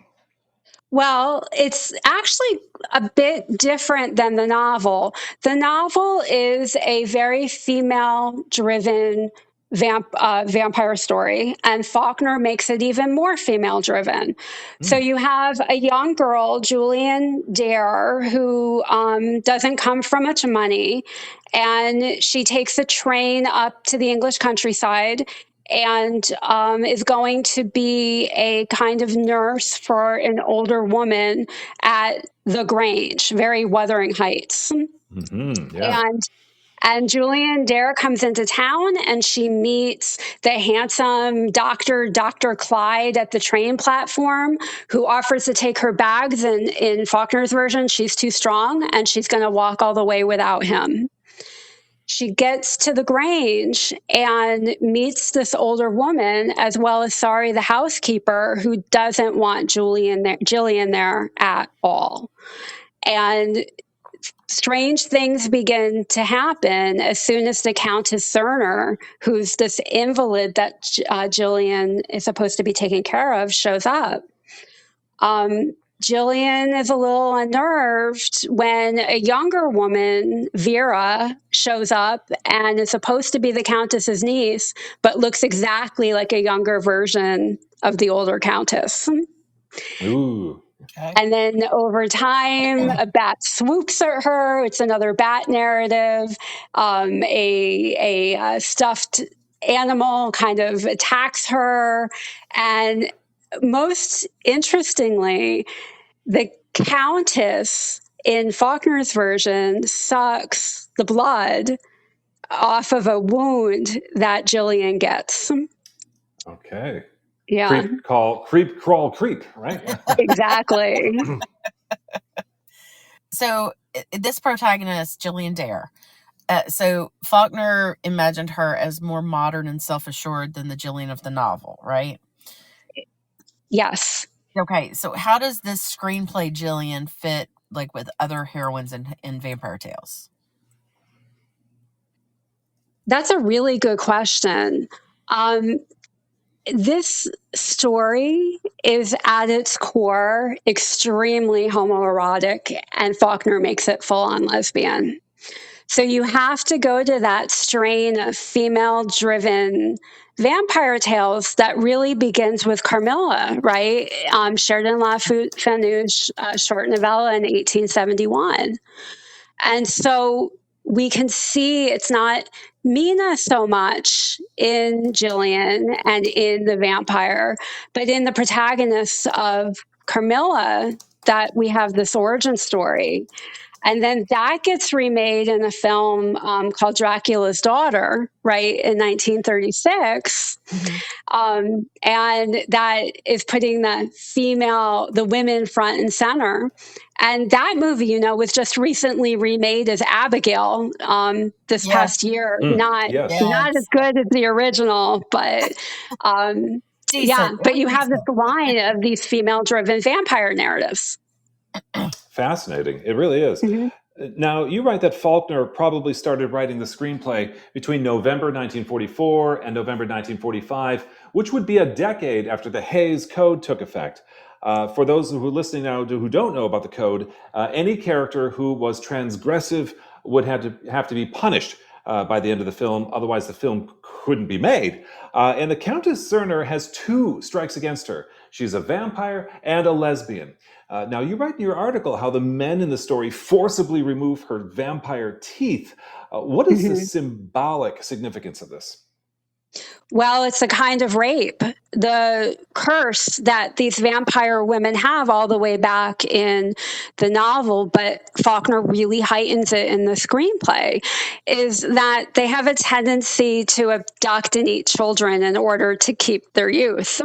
Speaker 3: Well, it's actually a bit different than the novel. The novel is a very female-driven vampire story, and Faulkner makes it even more female-driven. So you have a young girl, Julian Dare, who doesn't come from much money, and she takes a train up to the English countryside and is going to be a kind of nurse for an older woman at the Grange, very Wuthering Heights.
Speaker 4: Yeah.
Speaker 3: And Julian Dare comes into town, and she meets the handsome Dr. Clyde at the train platform, who offers to take her bags. And in Faulkner's version, she's too strong, and she's going to walk all the way without him. She gets to the Grange and meets this older woman, as well as Sari, the housekeeper, who doesn't want Jillian there at all. And strange things begin to happen as soon as the Countess Cerner, who's this invalid that Jillian is supposed to be taking care of, shows up. Jillian is a little unnerved when a younger woman, Vera, shows up and is supposed to be the Countess's niece, but looks exactly like a younger version of the older Countess.
Speaker 4: Ooh.
Speaker 1: Okay.
Speaker 3: And then over time, a bat swoops at her. It's another bat narrative. A stuffed animal kind of attacks her. And most interestingly, the Countess in Faulkner's version sucks the blood off of a wound that Jillian gets.
Speaker 4: Okay.
Speaker 3: Yeah.
Speaker 4: Creep, crawl, creep, right?
Speaker 3: Exactly.
Speaker 1: So this protagonist, Jillian Dare, so Faulkner imagined her as more modern and self-assured than the Jillian of the novel, right?
Speaker 3: Yes.
Speaker 1: Okay, so how does this screenplay Jillian fit like with other heroines in vampire tales?
Speaker 3: That's a really good question. This story is at its core extremely homoerotic, and Faulkner makes it full-on lesbian. So you have to go to that strain of female-driven vampire tales that really begins with Carmilla, right? Sheridan Le Fanu's short novella in 1871. And so we can see it's not Mina so much in Jillian and in the vampire, but in the protagonist of Carmilla that we have this origin story. And then that gets remade in a film called Dracula's Daughter, right, in 1936. And that is putting the women front and center. And that movie, was just recently remade as Abigail this past year. Not as good as the original, but but you have this line of these female-driven vampire narratives.
Speaker 4: Fascinating. It really is.
Speaker 3: Mhm.
Speaker 4: Now, you write that Faulkner probably started writing the screenplay between November 1944 and November 1945, which would be a decade after the Hays Code took effect. For those who are listening now who don't know about the code, any character who was transgressive would have to be punished by the end of the film. Otherwise, the film couldn't be made. And the Countess Cerner has 2 strikes against her. She's a vampire and a lesbian. Now, you write in your article how the men in the story forcibly remove her vampire teeth. What is the
Speaker 3: Mhm.
Speaker 4: symbolic significance of this?
Speaker 3: Well, it's a kind of rape. The curse that these vampire women have all the way back in the novel, but Faulkner really heightens it in the screenplay, is that they have a tendency to abduct and eat children in order to keep their youth.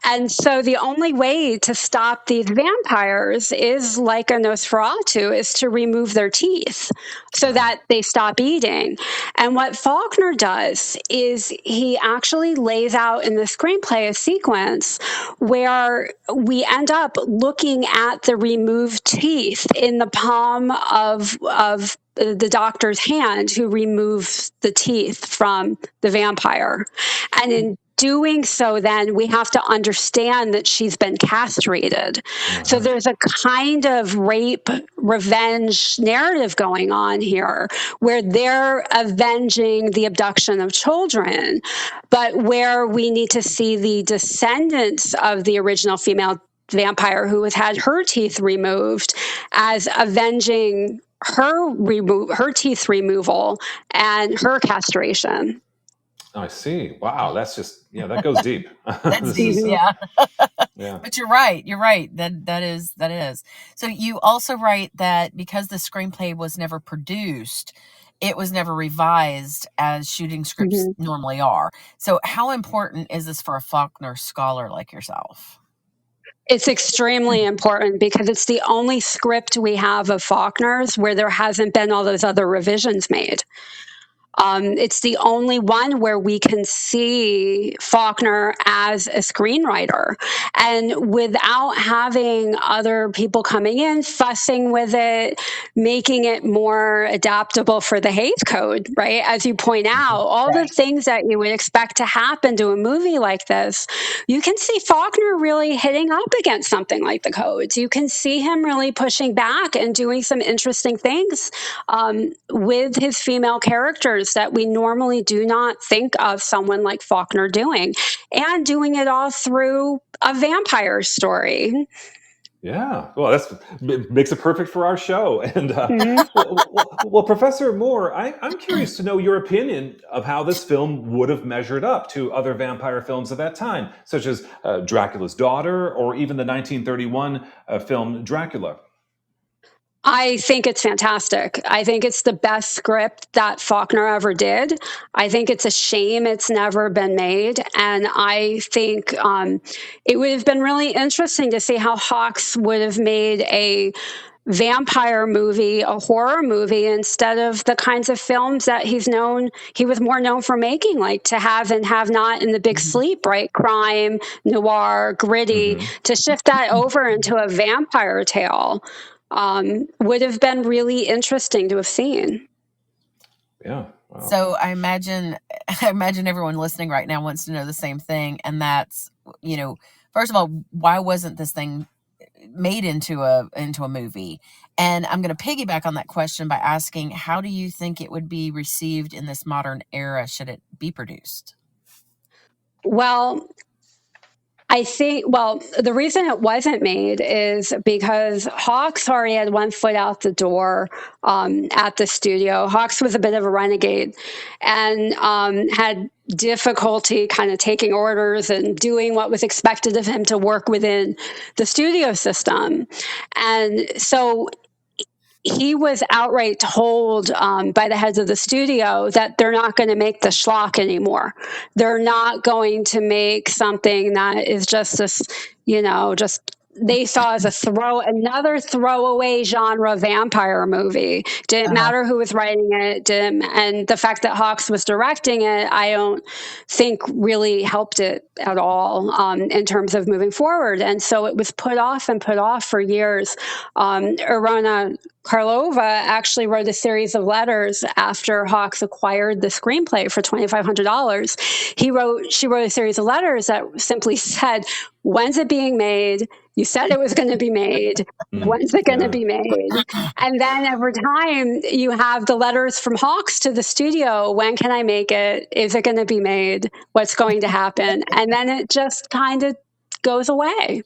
Speaker 3: And so the only way to stop these vampires is, like a Nosferatu, is to remove their teeth so that they stop eating. And what Faulkner does is he actually lays out in the screenplay a sequence where we end up looking at the removed teeth in the palm of the doctor's hand who removes the teeth from the vampire. And in doing so, then we have to understand that she's been castrated. So there's a kind of rape revenge narrative going on here where they're avenging the abduction of children, but where we need to see the descendants of the original female vampire who has had her teeth removed as avenging her teeth removal and her castration.
Speaker 4: I see. Wow, that's just that goes deep.
Speaker 1: That's
Speaker 4: This
Speaker 1: deep,
Speaker 4: is
Speaker 1: yeah.
Speaker 4: yeah.
Speaker 1: But you're right. You're right. That is. So you also write that because the screenplay was never produced, it was never revised as shooting scripts
Speaker 3: Mhm.
Speaker 1: normally are. So how important is this for a Faulkner scholar like yourself?
Speaker 3: It's extremely important because it's the only script we have of Faulkner's where there hasn't been all those other revisions made. It's the only one where we can see Faulkner as a screenwriter. And without having other people coming in, fussing with it, making it more adaptable for the Hays Code, right? As you point out, all the
Speaker 1: Right.
Speaker 3: things that you would expect to happen to a movie like this, you can see Faulkner really hitting up against something like the codes. You can see him really pushing back and doing some interesting things with his female characters that we normally do not think of someone like Faulkner doing, and doing it all through a vampire story.
Speaker 4: Yeah, well, it makes it perfect for our show. And
Speaker 3: Mhm.
Speaker 4: well, Professor Moore, I'm curious to know your opinion of how this film would have measured up to other vampire films of that time, such as Dracula's Daughter or even the 1931 film Dracula.
Speaker 3: I think it's fantastic. I think it's the best script that Faulkner ever did. I think it's a shame it's never been made. And I think it would have been really interesting to see how Hawks would have made a vampire movie, a horror movie, instead of the kinds of films that he was more known for making, like To Have and Have Not and The Big Sleep, right? Crime, noir, gritty. To shift that over into a vampire tale would have been really interesting to have seen.
Speaker 4: Yeah. Wow.
Speaker 1: So I imagine everyone listening right now wants to know the same thing, and that's, first of all, why wasn't this thing made into a movie? And I'm going to piggyback on that question by asking, how do you think it would be received in this modern era should it be produced?
Speaker 3: Well, I think, the reason it wasn't made is because Hawks already had one foot out the door at the studio. Hawks was a bit of a renegade and had difficulty kind of taking orders and doing what was expected of him to work within the studio system. And so he was outright told by the heads of the studio that they're not going to make the schlock anymore. They're not going to make something that is just this, just they saw as another throwaway genre vampire movie. Didn't matter who was writing it, and the fact that Hawks was directing it, I don't think really helped it at all in terms of moving forward. And so it was put off for years. Irona Karlova actually wrote a series of letters after Hawks acquired the screenplay for $2,500. She wrote a series of letters that simply said, "When's it being made? You said it was going to be made. When's it going to be made?" And then over time, you have the letters from Hawks to the studio. When can I make it? Is it going to be made? What's going to happen? And then it just kind of goes away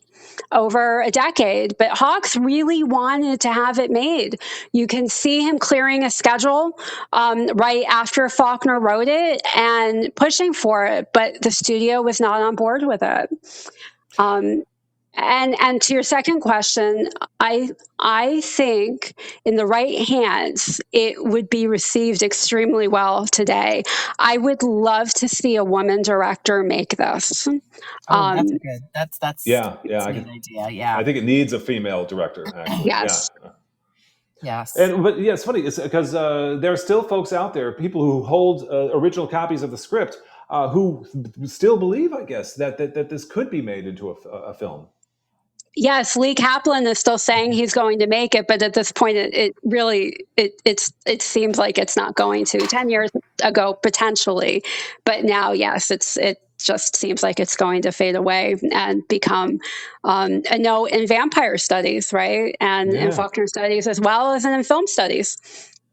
Speaker 3: over a decade. But Hawks really wanted to have it made. You can see him clearing a schedule right after Faulkner wrote it and pushing for it, but the studio was not on board with it. And to your second question, I think in the right hands, it would be received extremely well today. I would love to see a woman director make this.
Speaker 1: That's good. That's
Speaker 4: Yeah,
Speaker 1: a good idea. Yeah,
Speaker 4: I think it needs a female director. Actually.
Speaker 3: Yes.
Speaker 4: Yeah.
Speaker 1: Yes.
Speaker 4: But yeah, it's funny. It's because there are still folks out there, people who hold original copies of the script, who still believe, I guess, that this could be made into a film.
Speaker 3: Yes, Lee Kaplan is still saying he's going to make it, but at this point, it seems like it's not going to. 10 years ago, potentially, but now, yes, it just seems like it's going to fade away and become a no in vampire studies, right, and in Faulkner studies as well as in film studies.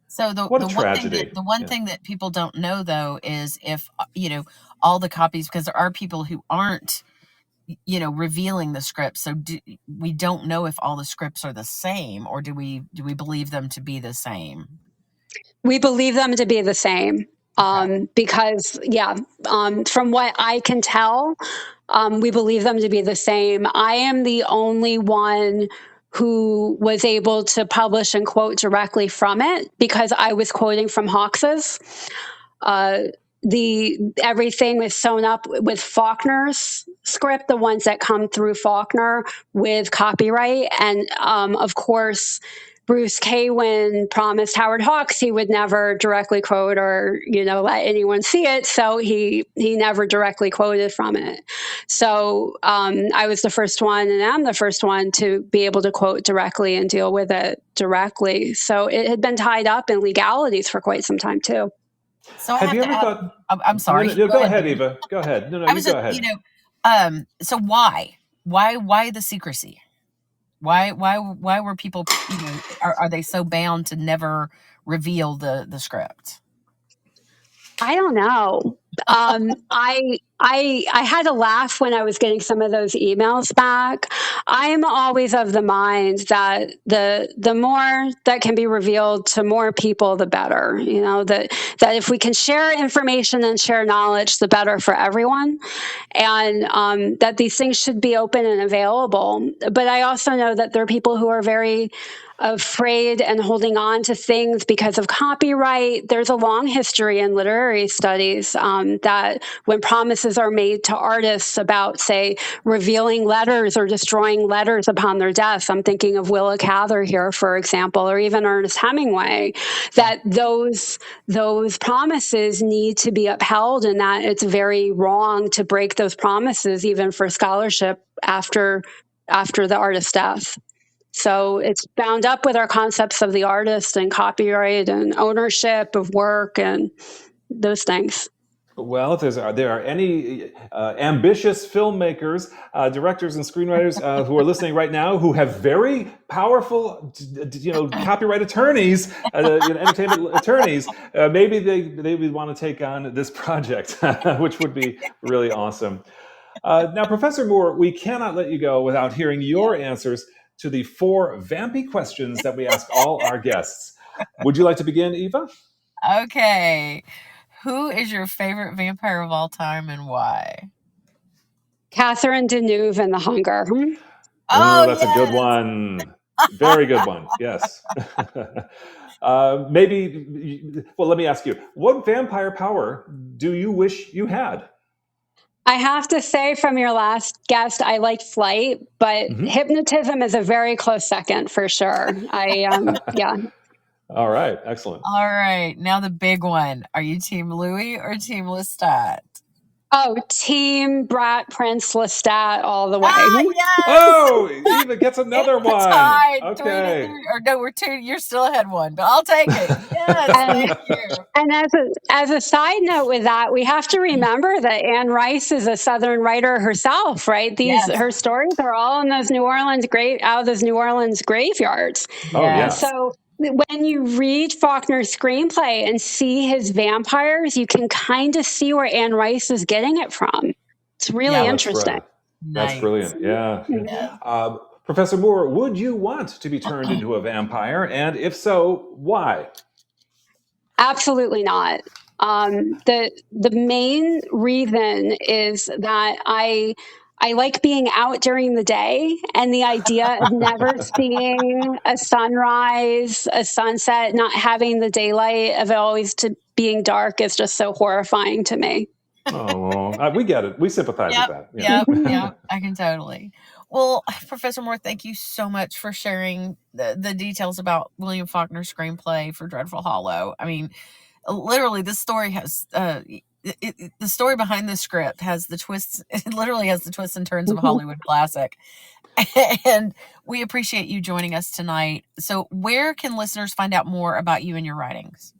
Speaker 1: So the one thing that people don't know, though, is if all the copies, because there are people who aren't revealing the scripts. So we don't know if all the scripts are the same, or do we believe them to be the same?
Speaker 3: We believe them to be the same. Because from what I can tell, we believe them to be the same. I am the only one who was able to publish and quote directly from it because I was quoting from Hawks's. Everything was sewn up with Faulkner's script, the ones that come through Faulkner with copyright. And of course, Bruce Kaywin promised Howard Hawks he would never directly quote or, let anyone see it. So he never directly quoted from it. So I was the first one, and I'm the first one to be able to quote directly and deal with it directly. So it had been tied up in legalities for quite some time too.
Speaker 1: So have you ever thought? I'm sorry.
Speaker 4: No, go ahead, Eva. Go ahead. No, you go ahead.
Speaker 1: So why the secrecy? Why were people? Are they so bound to never reveal the script?
Speaker 3: I don't know. I had a laugh when I was getting some of those emails back. I'm always of the mind that the more that can be revealed to more people, the better. That if we can share information and share knowledge, the better for everyone, and that these things should be open and available. But I also know that there are people who are very afraid and holding on to things because of copyright. There's a long history in literary studies that when promises are made to artists about, say, revealing letters or destroying letters upon their deaths, I'm thinking of Willa Cather here, for example, or even Ernest Hemingway, that those promises need to be upheld, and that it's very wrong to break those promises, even for scholarship after the artist's death. So it's bound up with our concepts of the artist and copyright and ownership of work and those things.
Speaker 4: Well, if there are any ambitious filmmakers, directors, and screenwriters who are listening right now who have very powerful, copyright attorneys, entertainment attorneys, maybe they would want to take on this project, which would be really awesome. Now, Professor Moore, we cannot let you go without hearing your answers to the 4 vampy questions that we ask all our guests. Would you like to begin, Eva?
Speaker 1: Okay. Who is your favorite vampire of all time and why?
Speaker 3: Catherine Deneuve in The Hunger.
Speaker 4: Oh, that's a good one. Very good one. Yes. Let me ask you, what vampire power do you wish you had?
Speaker 3: I have to say from your last guest, I like Flight, but
Speaker 4: Mhm.
Speaker 3: Hypnotism is a very close second for sure. Yeah.
Speaker 4: All right, excellent.
Speaker 1: All right, now the big one. Are you Team Louis or Team Lestat?
Speaker 3: Oh, Team Brat Prince Lestat all the way.
Speaker 1: Yes!
Speaker 4: Oh, Eva gets another
Speaker 1: It's
Speaker 4: one.
Speaker 1: tied.
Speaker 4: Okay.
Speaker 1: Or no, we're two. You're still ahead one, but I'll take it. Yes,
Speaker 3: And
Speaker 1: thank you.
Speaker 3: and as a side note with that, we have to remember that Anne Rice is a Southern writer herself, right?
Speaker 1: Yes,
Speaker 3: Her stories are all in those out of those New Orleans graveyards.
Speaker 4: Oh, yeah.
Speaker 1: yes.
Speaker 3: So when you read Faulkner's screenplay and see his vampires, you can kind of see where Anne Rice is getting it from. It's really
Speaker 1: Yeah,
Speaker 4: That's
Speaker 3: interesting.
Speaker 4: right. That's
Speaker 1: Nice.
Speaker 4: brilliant. Yeah.
Speaker 1: Yes.
Speaker 4: Professor Moore, would you want to be turned into a vampire? And if so, why?
Speaker 3: Absolutely not. The main reason is that I like being out during the day, and the idea of never seeing a sunrise, a sunset, not having the daylight of it always to being dark is just so horrifying to me.
Speaker 4: Oh, we get it. We sympathize with that. Yeah.
Speaker 1: Yep. I can totally. Well, Professor Moore, thank you so much for sharing the details about William Faulkner's screenplay for Dreadful Hollow. I mean, literally, this story has the story behind the script has the twists. It literally has the twists and turns of a Hollywood classic. And we appreciate you joining us tonight. So, where can listeners find out more about you and your writings?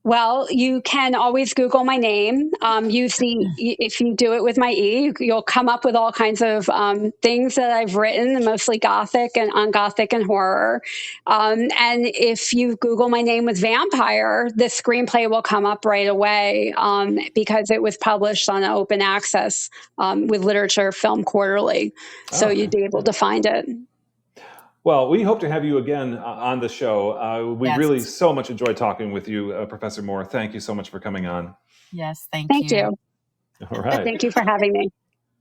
Speaker 3: Well, you can always Google my name. If you do it with my E, you'll come up with all kinds of things that I've written, mostly Gothic and on Gothic and horror. And if you Google my name with vampire, the screenplay will come up right away because it was published on open access with Literature Film Quarterly. So
Speaker 4: Okay.
Speaker 3: you'd be able to find it.
Speaker 4: Well, we hope to have you again on the show. We
Speaker 1: Yes.
Speaker 4: really so much enjoyed talking with you, Professor Moore. Thank you so much for coming on.
Speaker 1: Yes, thank
Speaker 3: you.
Speaker 4: All right.
Speaker 3: Thank you for having me.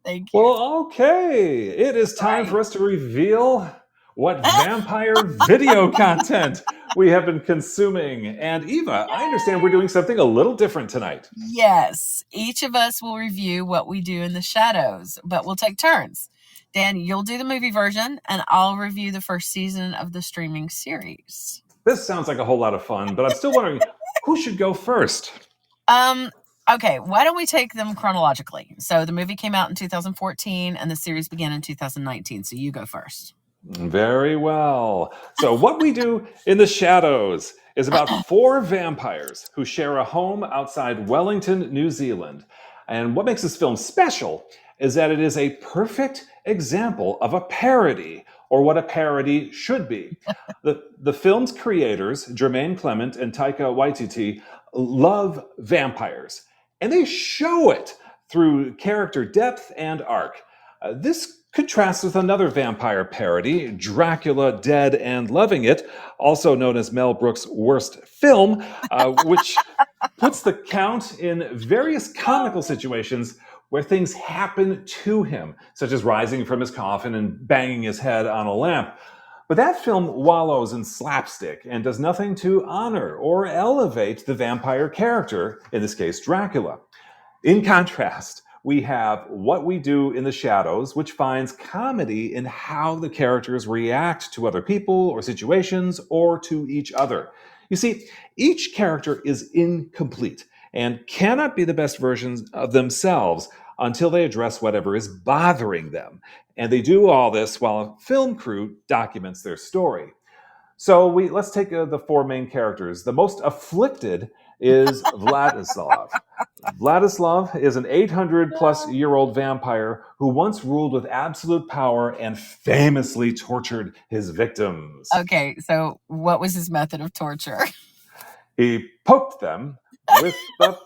Speaker 1: Thank you.
Speaker 4: Well, okay. It is time for us to reveal what vampire video content we have been consuming. And Eva, I understand we're doing something a little different tonight.
Speaker 1: Yes, each of us will review what we do in the shadows, but we'll take turns. Dan, you'll do the movie version, and I'll review the first season of the streaming series.
Speaker 4: This sounds like a whole lot of fun, but I'm still wondering who should go first?
Speaker 1: Okay, why don't we take them chronologically? So the movie came out in 2014, and the series began in 2019. So you go first.
Speaker 4: Very well. So what we do in the shadows is about 4 vampires who share a home outside Wellington, New Zealand. And what makes this film special is that it is a perfect example of a parody, or what a parody should be. The film's creators, Jermaine Clement and Taika Waititi, love vampires, and they show it through character depth and arc. This contrasts with another vampire parody, Dracula Dead and Loving It, also known as Mel Brooks' worst film, which puts the Count in various comical situations where things happen to him, such as rising from his coffin and banging his head on a lamp. But that film wallows in slapstick and does nothing to honor or elevate the vampire character, in this case, Dracula. In contrast, we have What We Do in the Shadows, which finds comedy in how the characters react to other people or situations or to each other. You see, each character is incomplete and cannot be the best versions of themselves until they address whatever is bothering them. And they do all this while a film crew documents their story. So let's take the 4 main characters. The most afflicted is Vladislav. Vladislav is an 800-plus-year-old vampire who once ruled with absolute power and famously tortured his victims.
Speaker 1: Okay, so what was his method of torture?
Speaker 4: He poked them with the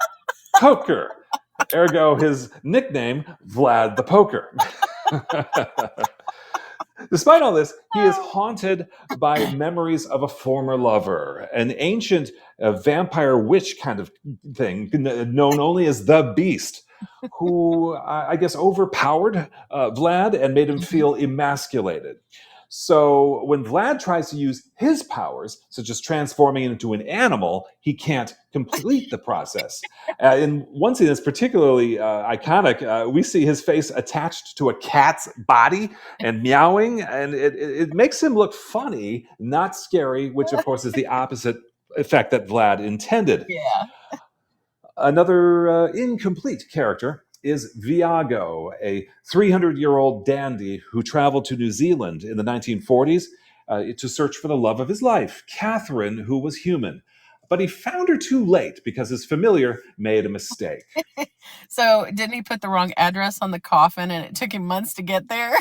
Speaker 4: poker. Ergo, his nickname, Vlad the Poker. Despite all this, he is haunted by memories of a former lover, an ancient vampire witch kind of thing, known only as the Beast, who I guess overpowered Vlad and made him feel emasculated. So when Vlad tries to use his powers, such as transforming into an animal, he can't complete the process. In one scene that's particularly iconic, we see his face attached to a cat's body and meowing, and it makes him look funny, not scary, which of course is the opposite effect that Vlad intended.
Speaker 1: Yeah.
Speaker 4: Another incomplete character is Viago, a 300-year-old dandy who traveled to New Zealand in the 1940s to search for the love of his life, Catherine, who was human. But he found her too late because his familiar made a mistake.
Speaker 1: So didn't he put the wrong address on the coffin and it took him months to get there?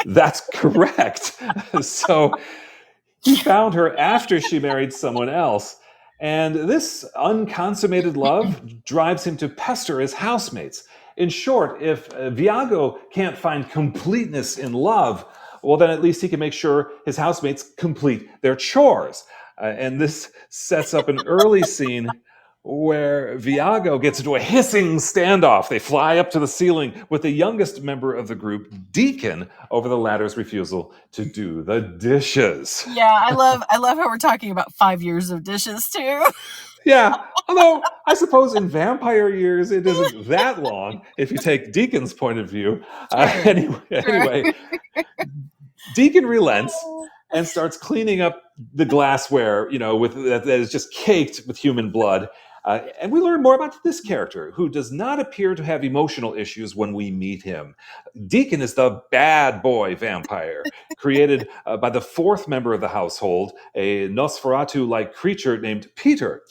Speaker 4: That's correct. So he found her after she married someone else. And this unconsummated love drives him to pester his housemates. In short, if Viago can't find completeness in love, well, then at least he can make sure his housemates complete their chores. And this sets up an early scene where Viago gets into a hissing standoff. They fly up to the ceiling with the youngest member of the group, Deacon, over the latter's refusal to do the dishes.
Speaker 1: Yeah, I love how we're talking about 5 years of dishes too.
Speaker 4: Yeah, although I suppose in vampire years it isn't that long if you take Deacon's point of view. Anyway, Deacon relents and starts cleaning up the glassware, with that is just caked with human blood. And we learn more about this character, who does not appear to have emotional issues when we meet him. Deacon is the bad boy vampire, created by the fourth member of the household, a Nosferatu-like creature named Peter.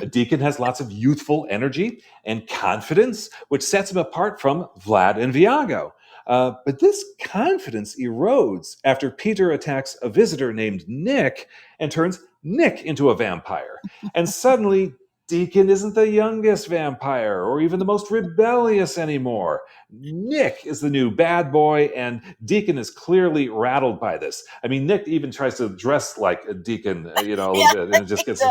Speaker 4: Deacon has lots of youthful energy and confidence, which sets him apart from Vlad and Viago. But this confidence erodes after Peter attacks a visitor named Nick and turns Nick into a vampire. And suddenly, Deacon isn't the youngest vampire or even the most rebellious anymore. Nick is the new bad boy, and Deacon is clearly rattled by this. I mean, Nick even tries to dress like a Deacon, a little bit, and it just gets.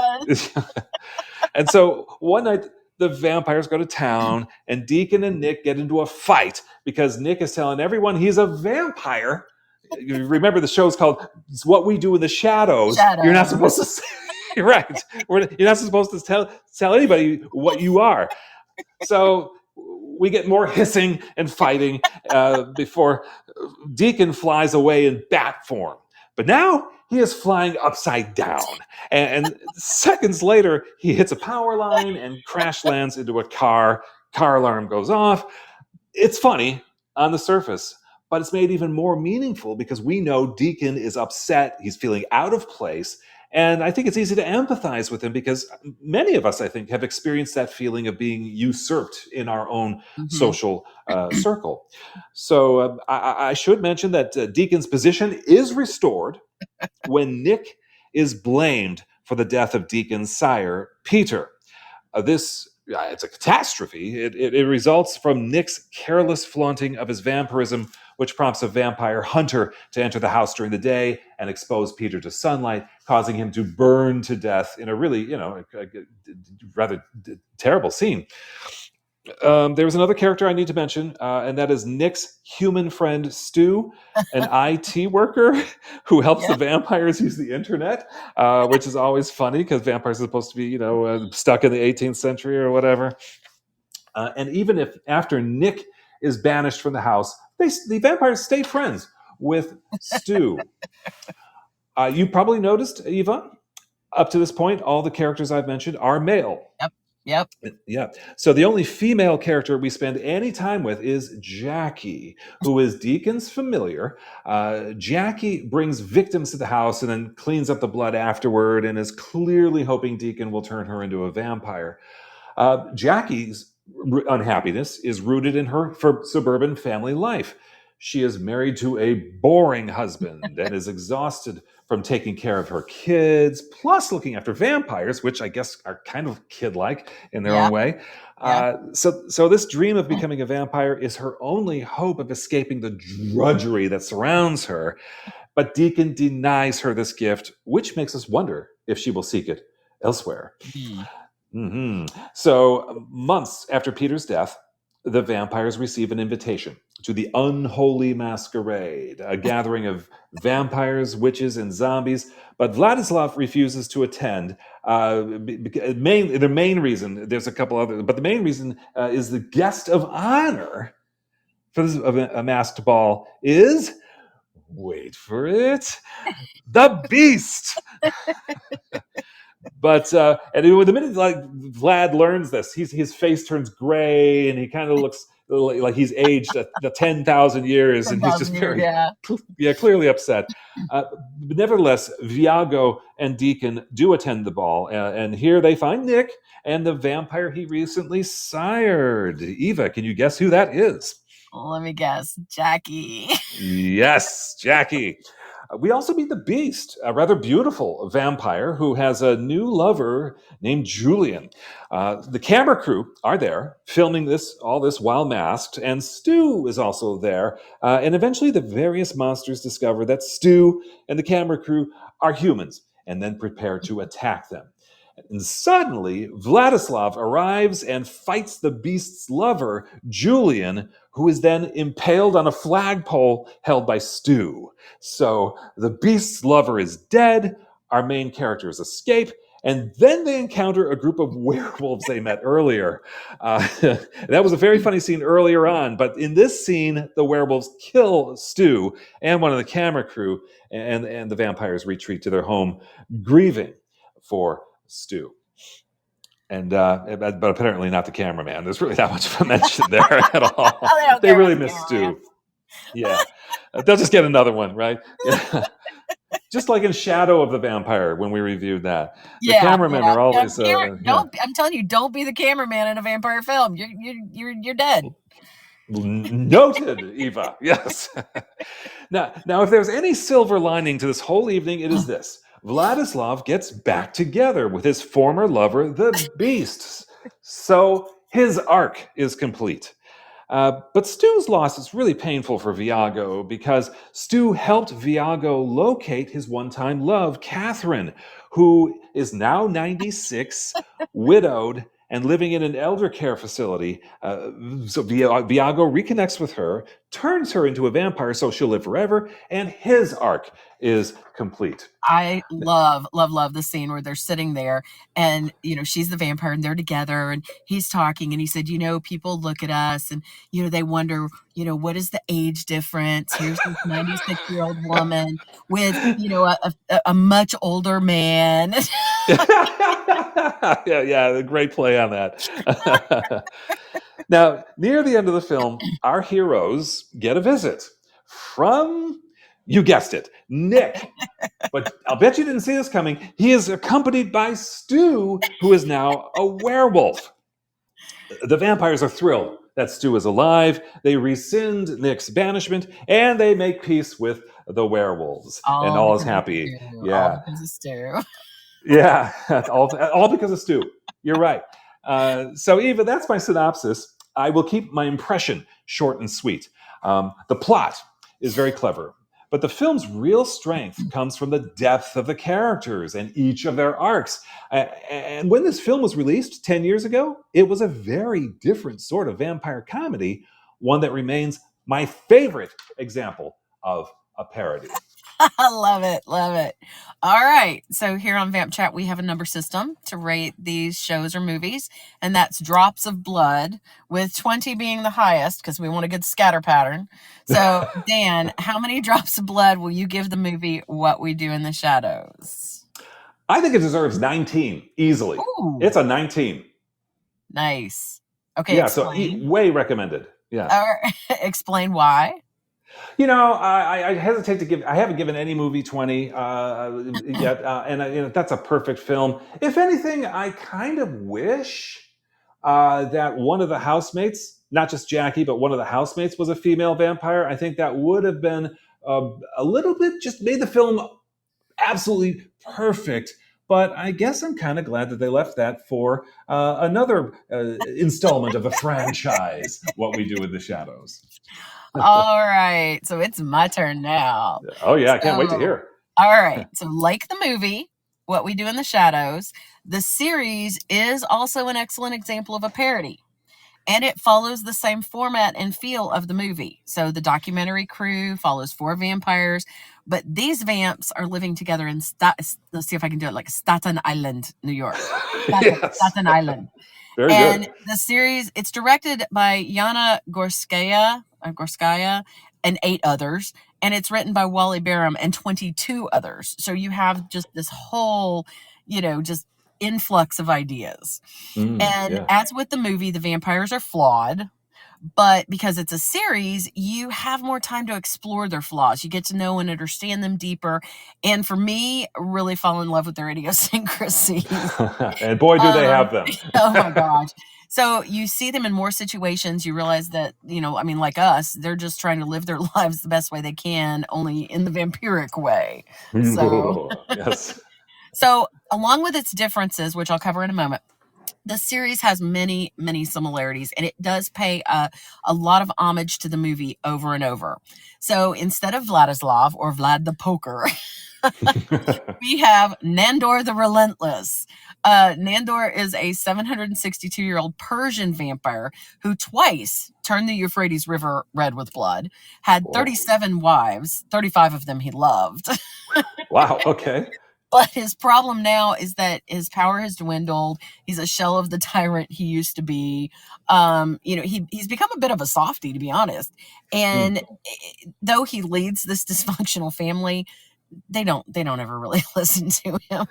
Speaker 4: And so one night, the vampires go to town, and Deacon and Nick get into a fight because Nick is telling everyone he's a vampire. You remember the show's called "It's What We Do in the Shadows." You're not supposed to say. Right. You're not supposed to tell anybody what you are. So we get more hissing and fighting before Deacon flies away in bat form. But now he is flying upside down. And seconds later, he hits a power line and crash lands into a car. Car alarm goes off. It's funny on the surface, but it's made even more meaningful because we know Deacon is upset. He's feeling out of place. And I think it's easy to empathize with him because many of us, I think, have experienced that feeling of being usurped in our own social circle. So I should mention that Deacon's position is restored when Nick is blamed for the death of Deacon's sire, Peter. It's a catastrophe. It results from Nick's careless flaunting of his vampirism, which prompts a vampire hunter to enter the house during the day and expose Peter to sunlight, causing him to burn to death in a really, rather terrible scene. There was another character I need to mention, and that is Nick's human friend, Stu, an IT worker who helps the vampires use the internet, which is always funny because vampires are supposed to be, stuck in the 18th century or whatever. And even if after Nick is banished from the house, the vampires stay friends with Stu. You probably noticed, Eva, up to this point, all the characters I've mentioned are male.
Speaker 1: Yep.
Speaker 4: Yeah. So the only female character we spend any time with is Jackie, who is Deacon's familiar. Jackie brings victims to the house and then cleans up the blood afterward and is clearly hoping Deacon will turn her into a vampire. Jackie's unhappiness is rooted in her suburban family life. She is married to a boring husband and is exhausted from taking care of her kids, plus looking after vampires, which I guess are kind of kid-like in their own way. So this dream of becoming a vampire is her only hope of escaping the drudgery that surrounds her. But Deacon denies her this gift, which makes us wonder if she will seek it elsewhere. So months after Peter's death, the vampires receive an invitation to the Unholy Masquerade, a gathering of vampires, witches, and zombies. But Vladislav refuses to attend. The main reason, there's a couple other, but the main reason is the guest of honor for this a masked ball is, wait for it, the Beast. But and the minute like Vlad learns this, his face turns gray and he kind of looks like he's aged 10,000 years, and he's just very clearly upset. But nevertheless, Viago and Deacon do attend the ball, and here they find Nick and the vampire he recently sired. Eva, can you guess who that is?
Speaker 1: Let me guess, Jackie.
Speaker 4: Yes, Jackie. We also meet the Beast, a rather beautiful vampire who has a new lover named Julian. The camera crew are there filming all this while masked, and Stu is also there. And eventually the various monsters discover that Stu and the camera crew are humans and then prepare to attack them. And suddenly, Vladislav arrives and fights the Beast's lover, Julian, who is then impaled on a flagpole held by Stu. So the Beast's lover is dead, our main characters escape, and then they encounter a group of werewolves they met earlier. That was a very funny scene earlier on, but in this scene, the werewolves kill Stu and one of the camera crew, and the vampires retreat to their home, grieving for Stu. And but apparently not the cameraman. There's really not much of a mention there at all. They really miss Stu. Yeah. They'll just get another one, right? Yeah. Just like in Shadow of the Vampire when we reviewed that. The cameramen are always
Speaker 1: I'm telling you, don't be the cameraman in a vampire film. You're dead.
Speaker 4: Noted, Eva. Yes. Now, if there's any silver lining to this whole evening, it is this. Vladislav gets back together with his former lover, the Beast. So his arc is complete. But Stu's loss is really painful for Viago because Stu helped Viago locate his one-time love, Catherine, who is now 96, widowed, and living in an elder care facility. So Viago reconnects with her, turns her into a vampire so she'll live forever, and his arc is complete.
Speaker 1: I love the scene where they're sitting there and, she's the vampire and they're together and he's talking and he said, people look at us and, they wonder, what is the age difference? Here's this 96-year-old woman with, a much older man.
Speaker 4: Yeah, great play on that. Now, near the end of the film, our heroes get a visit from, you guessed it, Nick. But I'll bet you didn't see this coming. He is accompanied by Stu, who is now a werewolf. The vampires are thrilled that Stu is alive. They rescind Nick's banishment, and they make peace with the werewolves. And all is happy.
Speaker 1: Yeah. All because of Stu.
Speaker 4: Yeah, all because of Stu. You're right. So, Eva, that's my synopsis. I will keep my impression short and sweet. The plot is very clever, but the film's real strength comes from the depth of the characters and each of their arcs. And when this film was released 10 years ago, it was a very different sort of vampire comedy, one that remains my favorite example of a parody.
Speaker 1: I love it. All right. So here on Vamp Chat, we have a number system to rate these shows or movies, and that's drops of blood, with 20 being the highest because we want a good scatter pattern. So, Dan, how many drops of blood will you give the movie What We Do in the Shadows?
Speaker 4: I think it deserves 19 easily.
Speaker 1: Ooh.
Speaker 4: It's a 19.
Speaker 1: Nice. Okay.
Speaker 4: Yeah,
Speaker 1: explain.
Speaker 4: so way recommended. Yeah.
Speaker 1: Explain why.
Speaker 4: I hesitate to give. I haven't given any movie 20 yet, and that's a perfect film. If anything, I kind of wish that one of the housemates, not just Jackie, but one of the housemates, was a female vampire. I think that would have been a little bit, just made the film absolutely perfect. But I guess I'm kind of glad that they left that for another installment of the franchise, What We Do in the Shadows.
Speaker 1: All right. So it's my turn now.
Speaker 4: Oh, yeah. I can't wait to hear.
Speaker 1: All right. So like the movie, What We Do in the Shadows, the series is also an excellent example of a parody. and it follows the same format and feel of the movie. So the documentary crew follows 4 vampires, but these vamps are living together in let's see if I can do it like Staten Island, New York.
Speaker 4: Yes.
Speaker 1: Staten Island.
Speaker 4: Very
Speaker 1: And
Speaker 4: good.
Speaker 1: the series, it's directed by Yana Gorskaya and 8 others, and it's written by Wally Barham and 22 others. So you have just this whole, just influx of ideas. And
Speaker 4: Yeah.
Speaker 1: as with the movie, the vampires are flawed, but because it's a series, you have more time to explore their flaws. You get to know and understand them deeper. And for me, really fall in love with their idiosyncrasies.
Speaker 4: And boy, do they have them.
Speaker 1: Oh my gosh. So you see them in more situations. You realize that, like us, they're just trying to live their lives the best way they can, only in the vampiric way. So,
Speaker 4: Yes.
Speaker 1: so along with its differences, which I'll cover in a moment, the series has many, many similarities, and it does pay a lot of homage to the movie over and over. So instead of Vladislav or Vlad the Poker, we have Nandor the Relentless. Nandor is a 762-year-old Persian vampire who twice turned the Euphrates River red with blood, had 37 wives, 35 of them he loved.
Speaker 4: Wow, okay.
Speaker 1: But his problem now is that his power has dwindled. He's a shell of the tyrant he used to be. He's become a bit of a softie, to be honest. And though he leads this dysfunctional family, they don't ever really listen to him.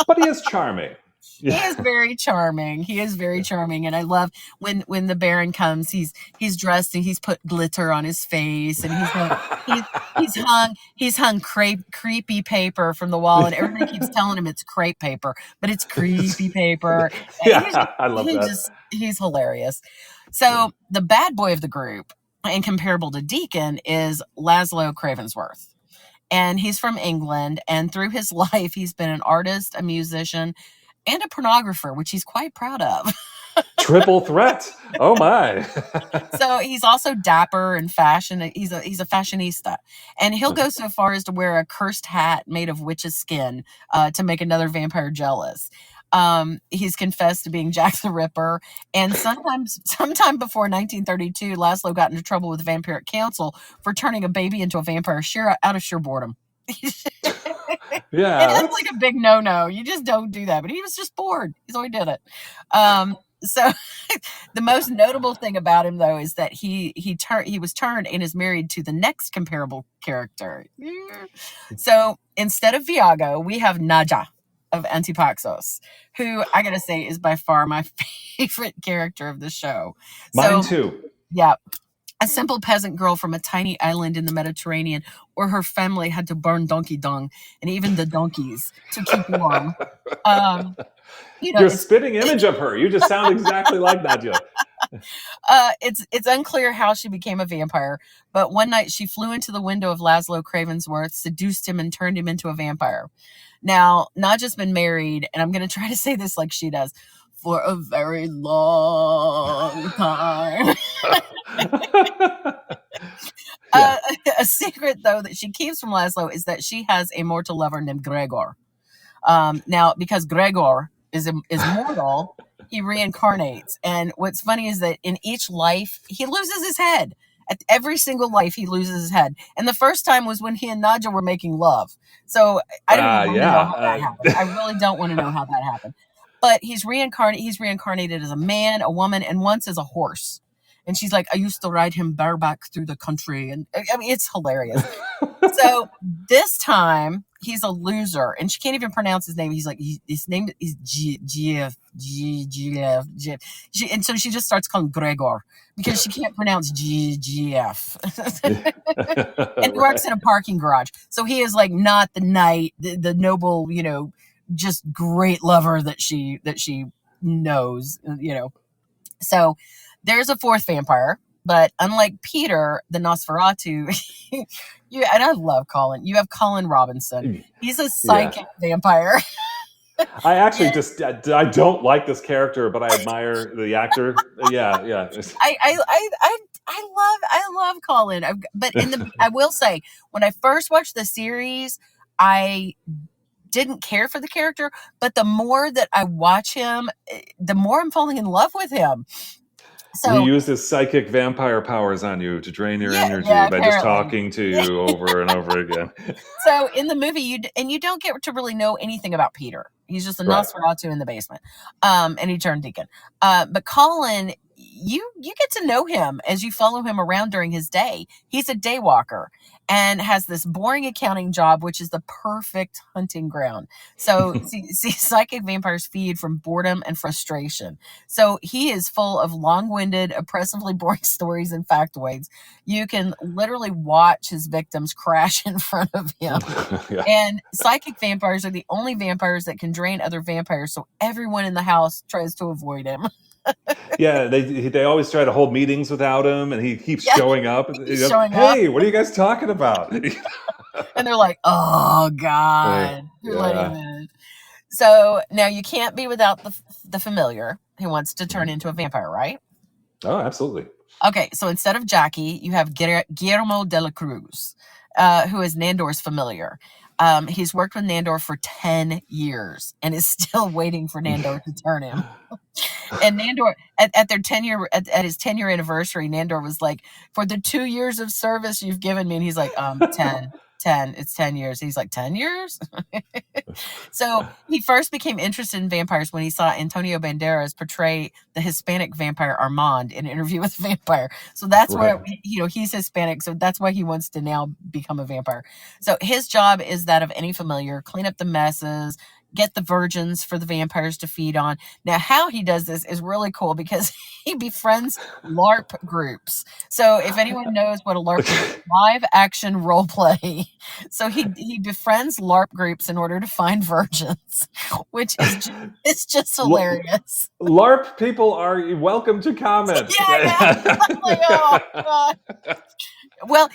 Speaker 4: But he is charming.
Speaker 1: He is very charming. He is very charming, and I love when the Baron comes. He's dressed and he's put glitter on his face, and he's hung creepy paper from the wall, and everybody keeps telling him it's crepe paper, but it's creepy paper.
Speaker 4: Yeah, I love that.
Speaker 1: He's hilarious. So the bad boy of the group, and comparable to Deacon, is Laszlo Cravensworth. And he's from England, and through his life, he's been an artist, a musician, and a pornographer, which he's quite proud of.
Speaker 4: Triple threat. Oh my.
Speaker 1: So he's also dapper and fashion. He's a fashionista, and he'll go so far as to wear a cursed hat made of witch's skin to make another vampire jealous. He's confessed to being Jack the Ripper, and sometime before 1932, Laszlo got into trouble with the Vampiric Council for turning a baby into a vampire out of sheer boredom.
Speaker 4: Yeah,
Speaker 1: it's like a big no-no. You just don't do that. But he was just bored. So he did it. So the most notable thing about him, though, is that he was turned and is married to the next comparable character. So instead of Viago, we have Nadja of Antipaxos, who I gotta say is by far my favorite character of the show.
Speaker 4: Mine too.
Speaker 1: Yeah. A simple peasant girl from a tiny island in the Mediterranean, where her family had to burn donkey dung and even the donkeys to keep warm.
Speaker 4: Your spitting image of her. You just sound exactly like Nadja.
Speaker 1: It's unclear how she became a vampire, but one night she flew into the window of Laszlo Cravensworth, seduced him, and turned him into a vampire. Now, Nadja's been married, and I'm going to try to say this like she does, for a very long time. A secret, though, that she keeps from Laszlo is that she has a mortal lover named Gregor. Now, because Gregor is mortal, he reincarnates. And what's funny is that in each life, he loses his head. At every single life, he loses his head. And the first time was when he and Nadja were making love. So I don't even want to know how that happened. I really don't want to know how that happened. But he's reincarnated as a man, a woman, and once as a horse. And she's like, I used to ride him bareback through the country. And I mean, it's hilarious. So this time he's a loser, and she can't even pronounce his name. He's like, his name is GF. And so she just starts calling Gregor because she can't pronounce GF. And he works in a parking garage. So he is like not the knight, the noble, just great lover that she knows, So there's a fourth vampire, but unlike Peter, the Nosferatu, and I love Colin. You have Colin Robinson. He's a psychic vampire.
Speaker 4: I actually I don't like this character, but I admire the actor. Yeah.
Speaker 1: I love Colin. I will say, when I first watched the series, I didn't care for the character, but the more that I watch him, the more I'm falling in love with him. So
Speaker 4: he used his psychic vampire powers on you to drain your energy
Speaker 1: yeah,
Speaker 4: by just
Speaker 1: apparently.
Speaker 4: talking to you over and over again.
Speaker 1: So in the movie, you don't get to really know anything about Peter. He's just a
Speaker 4: Right.
Speaker 1: Nosferatu in the basement, and he turned deacon. But Colin, you get to know him as you follow him around during his day. He's a day walker and has this boring accounting job, which is the perfect hunting ground. So see, psychic vampires feed from boredom and frustration. So he is full of long-winded, oppressively boring stories and factoids. You can literally watch his victims crash in front of him.
Speaker 4: Yeah.
Speaker 1: And psychic vampires are the only vampires that can drain other vampires, so everyone in the house tries to avoid him.
Speaker 4: Yeah, they always try to hold meetings without him, and he keeps showing up.
Speaker 1: He's showing
Speaker 4: hey, what are you guys talking about?
Speaker 1: And they're like, oh, God, who let him in? So now you can't be without the familiar who wants to turn into a vampire, right?
Speaker 4: Oh, absolutely.
Speaker 1: Okay, so instead of Jackie, you have Guillermo de la Cruz, who is Nandor's familiar. He's worked with Nandor for 10 years and is still waiting for Nandor to turn him. And Nandor, at their 10-year, at his 10-year anniversary, Nandor was like, for the 2 years of service you've given me. And he's like, 10, it's 10 years. He's like, 10 years? So he first became interested in vampires when he saw Antonio Banderas portray the Hispanic vampire Armand in Interview with a Vampire. So that's where, he's Hispanic. So that's why he wants to now become a vampire. So his job is that of any familiar: clean up the messes, get the virgins for the vampires to feed on. Now, how he does this is really cool because he befriends LARP groups. So if anyone knows what a LARP is, live action role play. So he befriends LARP groups in order to find virgins, which is just hilarious.
Speaker 4: LARP people are welcome to comment.
Speaker 1: Yeah. Like, oh, God. Well,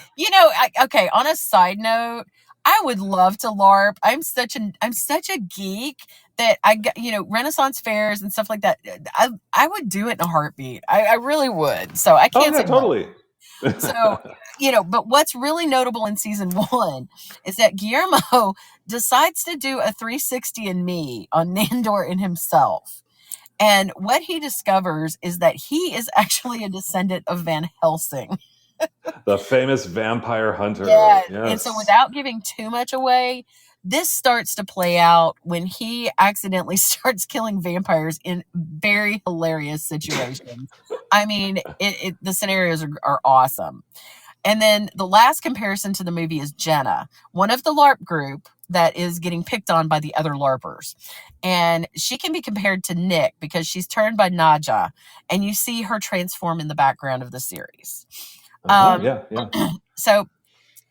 Speaker 1: okay, on a side note, I would love to LARP. I'm such a geek that I got, Renaissance fairs and stuff like that. I would do it in a heartbeat. I really would. So I can't say
Speaker 4: totally.
Speaker 1: So, but what's really notable in season 1 is that Guillermo decides to do a 360 and me on Nandor and himself. And what he discovers is that he is actually a descendant of Van Helsing.
Speaker 4: The famous vampire hunter.
Speaker 1: Yeah.
Speaker 4: Yes.
Speaker 1: And so without giving too much away, this starts to play out when he accidentally starts killing vampires in very hilarious situations. I mean, the scenarios are awesome. And then the last comparison to the movie is Jenna, one of the LARP group that is getting picked on by the other LARPers. And she can be compared to Nick because she's turned by Nadja, and you see her transform in the background of the series.
Speaker 4: Yeah.
Speaker 1: So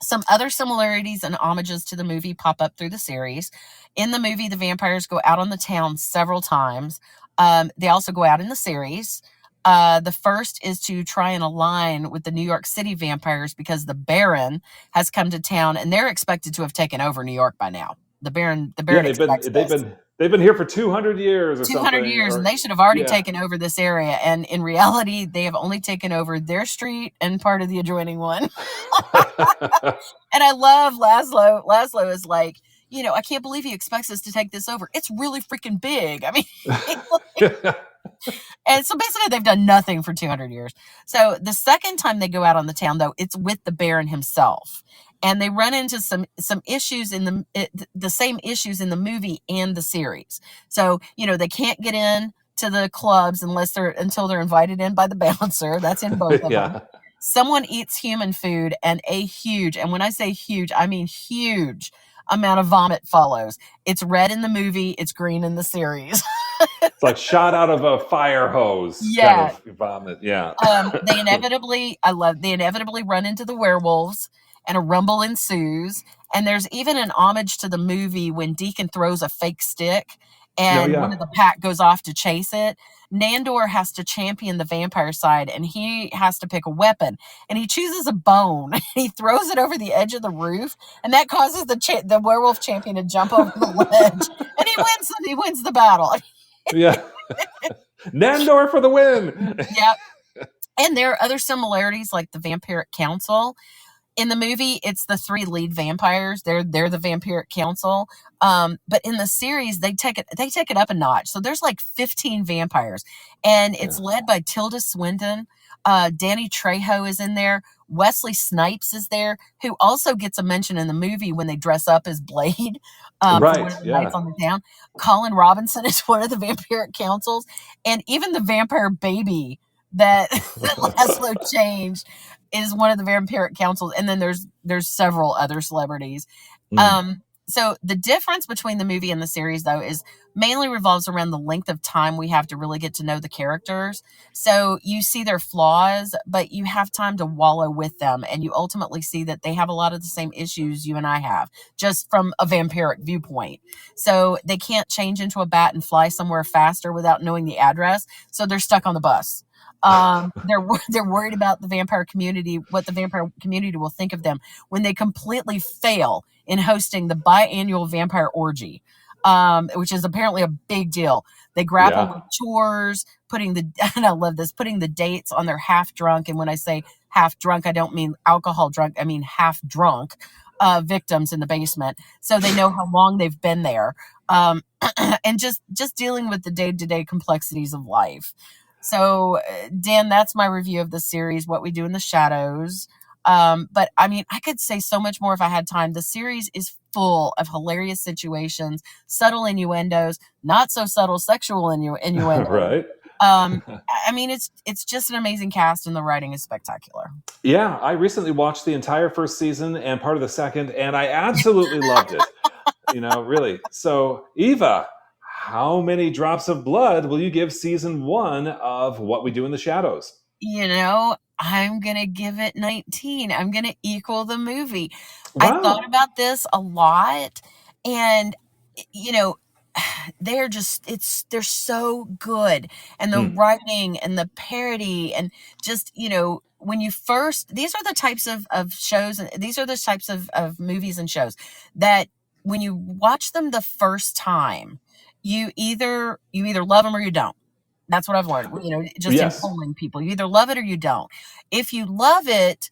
Speaker 1: some other similarities and homages to the movie pop up through the series. In the movie, the vampires go out on the town several times. They also go out in the series. The first is to try and align with the New York City vampires because the Baron has come to town and they're expected to have taken over New York by now. The Baron expects this.
Speaker 4: They've been here for 200 years or
Speaker 1: 200 years, and they should have already taken over this area. And in reality, they have only taken over their street and part of the adjoining one. And I love Laszlo. Laszlo is like, I can't believe he expects us to take this over. It's really freaking big. I mean, and so basically they've done nothing for 200 years. So the second time they go out on the town, though, it's with the Baron himself. And they run into some issues in the same issues in the movie and the series. So, they can't get in to the clubs until they're invited in by the bouncer. That's in both of them. Someone eats human food and when I say huge, I mean huge amount of vomit follows. It's red in the movie. It's green in the series.
Speaker 4: It's like shot out of a fire hose.
Speaker 1: Yeah.
Speaker 4: Kind of vomit. Yeah.
Speaker 1: They inevitably run into the werewolves, and a rumble ensues. And there's even an homage to the movie when Deacon throws a fake stick and one of the pack goes off to chase it. Nandor has to champion the vampire side, and he has to pick a weapon. And he chooses a bone. He throws it over the edge of the roof, and that causes the werewolf champion to jump over the ledge. And he wins the battle.
Speaker 4: Yeah. Nandor for the win.
Speaker 1: Yep. And there are other similarities like the Vampiric Council. In the movie, it's the 3 lead vampires. They're the Vampiric Council. But in the series, they take it up a notch. So there's like 15 vampires, and it's led by Tilda Swinton. Danny Trejo is in there. Wesley Snipes is there, who also gets a mention in the movie when they dress up as Blade for one of the nights on the town. Colin Robinson is one of the Vampiric Councils, and even the vampire baby that Laszlo changed is one of the Vampiric Councils, and then there's several other celebrities. So the difference between the movie and the series, though, is mainly revolves around the length of time we have to really get to know the characters. So you see their flaws, but you have time to wallow with them, and you ultimately see that they have a lot of the same issues you and I have, just from a vampiric viewpoint. So they can't change into a bat and fly somewhere faster without knowing the address, so they're stuck on the bus. They're worried about the vampire community, what the vampire community will think of them when they completely fail in hosting the biannual vampire orgy, which is apparently a big deal. They grapple with chores, and I love this, putting the dates on their half drunk. And when I say half drunk, I don't mean alcohol drunk. I mean half drunk victims in the basement, so they know how long they've been there, and just dealing with the day-to-day complexities of life. So, Dan, that's my review of the series, What We Do in the Shadows. But I mean, I could say so much more if I had time. The series is full of hilarious situations, subtle innuendos, not so subtle sexual innuendos.
Speaker 4: Right.
Speaker 1: I mean, it's just an amazing cast, and the writing is spectacular.
Speaker 4: Yeah, I recently watched the entire first season and part of the second, and I absolutely loved it. Really. So, Eva, how many drops of blood will you give season 1 of What We Do in the Shadows?
Speaker 1: I'm going to give it 19. I'm going to equal the movie.
Speaker 4: Wow.
Speaker 1: I thought about this a lot, and, they're so good. And the writing and the parody and just, when you first, these are the types of shows, and these are the types of movies and shows that when you watch them the first time, you either love them or you don't. That's what I've learned, in polling people. You either love it or you don't. If you love it,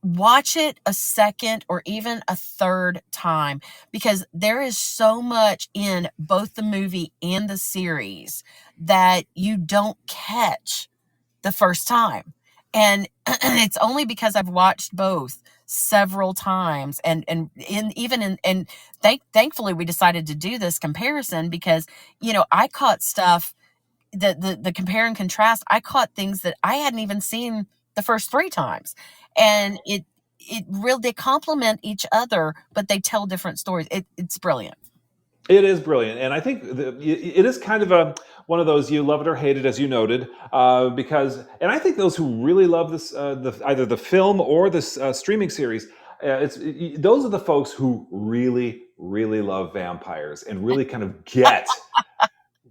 Speaker 1: watch it a second or even a third time, because there is so much in both the movie and the series that you don't catch the first time. And it's only because I've watched both several times, and thankfully we decided to do this comparison because, I caught stuff, the compare and contrast. I caught things that I hadn't even seen the first 3 times, and they complement each other, but they tell different stories. It's brilliant.
Speaker 4: It is brilliant, and I think it is kind of one of those you love it or hate it, as you noted, because I think those who really love this, either the film or this streaming series, those are the folks who really, really love vampires and really kind of get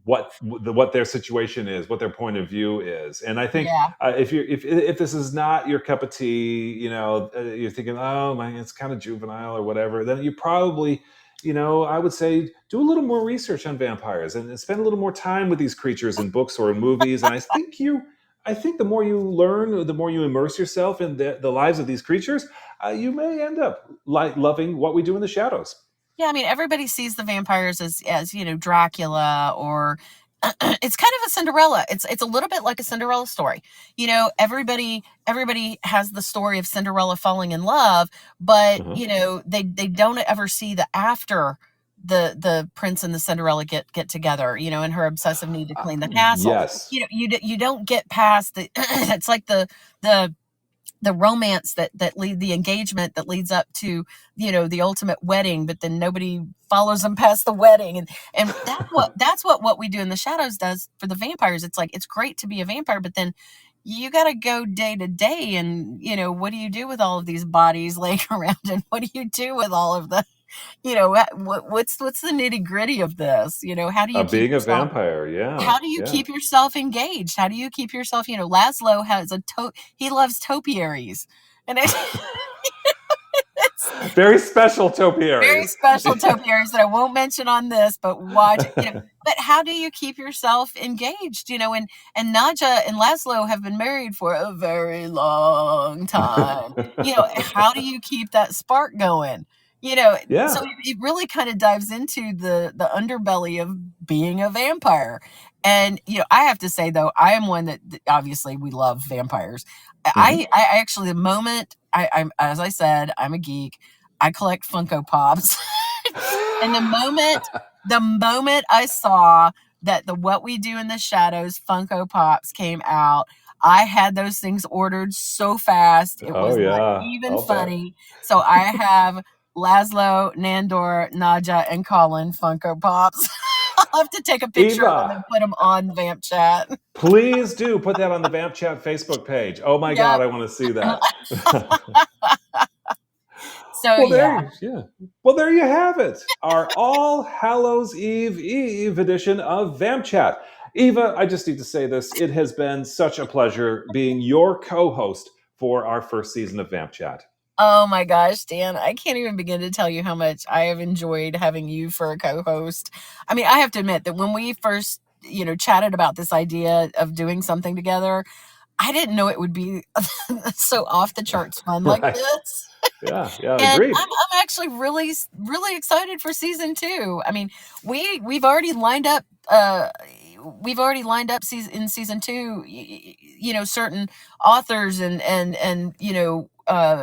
Speaker 4: what their situation is, what their point of view is. And I think if this is not your cup of tea, you're thinking, oh man, it's kind of juvenile or whatever, then you probably, I would say do a little more research on vampires and spend a little more time with these creatures in books or in movies. And I think the more you learn, the more you immerse yourself in the lives of these creatures, you may end up loving What We Do in the Shadows.
Speaker 1: Yeah, I mean, everybody sees the vampires as Dracula, or it's kind of a Cinderella. It's a little bit like a Cinderella story. Everybody has the story of Cinderella falling in love, but they don't ever see the after the prince and the Cinderella get together, and her obsessive need to clean the castle.
Speaker 4: Yes.
Speaker 1: You don't get past the it's like the romance that lead the engagement that leads up to, the ultimate wedding, but then nobody follows them past the wedding. And that's what We Do in the Shadows does for the vampires. It's like, it's great to be a vampire, but then you got to go day to day. And, what do you do with all of these bodies laying around? And what do you do with all of the, what's the nitty gritty of this? How do you keep
Speaker 4: being
Speaker 1: yourself,
Speaker 4: a vampire? Yeah.
Speaker 1: How do you keep yourself engaged? How do you keep yourself? Laszlo has he loves topiaries, and it's
Speaker 4: Very special
Speaker 1: Very
Speaker 4: topiaries.
Speaker 1: special topiaries that I won't mention on this, but watch. But how do you keep yourself engaged? And Nadja and Laszlo have been married for a very long time. How do you keep that spark going? So it really kind of dives into the underbelly of being a vampire. And I have to say though, I am one that obviously we love vampires. I actually, the moment I'm, as I said, I'm a geek. I collect Funko Pops. And the moment I saw that the What We Do in the Shadows Funko Pops came out, I had those things ordered so fast. It was not even funny. So I have Laszlo, Nandor, Nadja, and Colin Funko Pops. I'll have to take a picture of them and put them on Vamp Chat.
Speaker 4: Please do put that on the Vamp Chat Facebook page. Oh my God, I want to see that.
Speaker 1: So
Speaker 4: Well, there you have it. Our All Hallows Eve edition of Vamp Chat. Eva, I just need to say this. It has been such a pleasure being your co-host for our first season of Vamp Chat.
Speaker 1: Oh my gosh, Dan, I can't even begin to tell you how much I have enjoyed having you for a co-host. I mean, I have to admit that when we first, chatted about this idea of doing something together, I didn't know it would be so off the charts fun like this.
Speaker 4: Yeah,
Speaker 1: and
Speaker 4: agreed.
Speaker 1: I'm actually really, really excited for season 2. I mean, we've already lined up. In season 2, certain authors and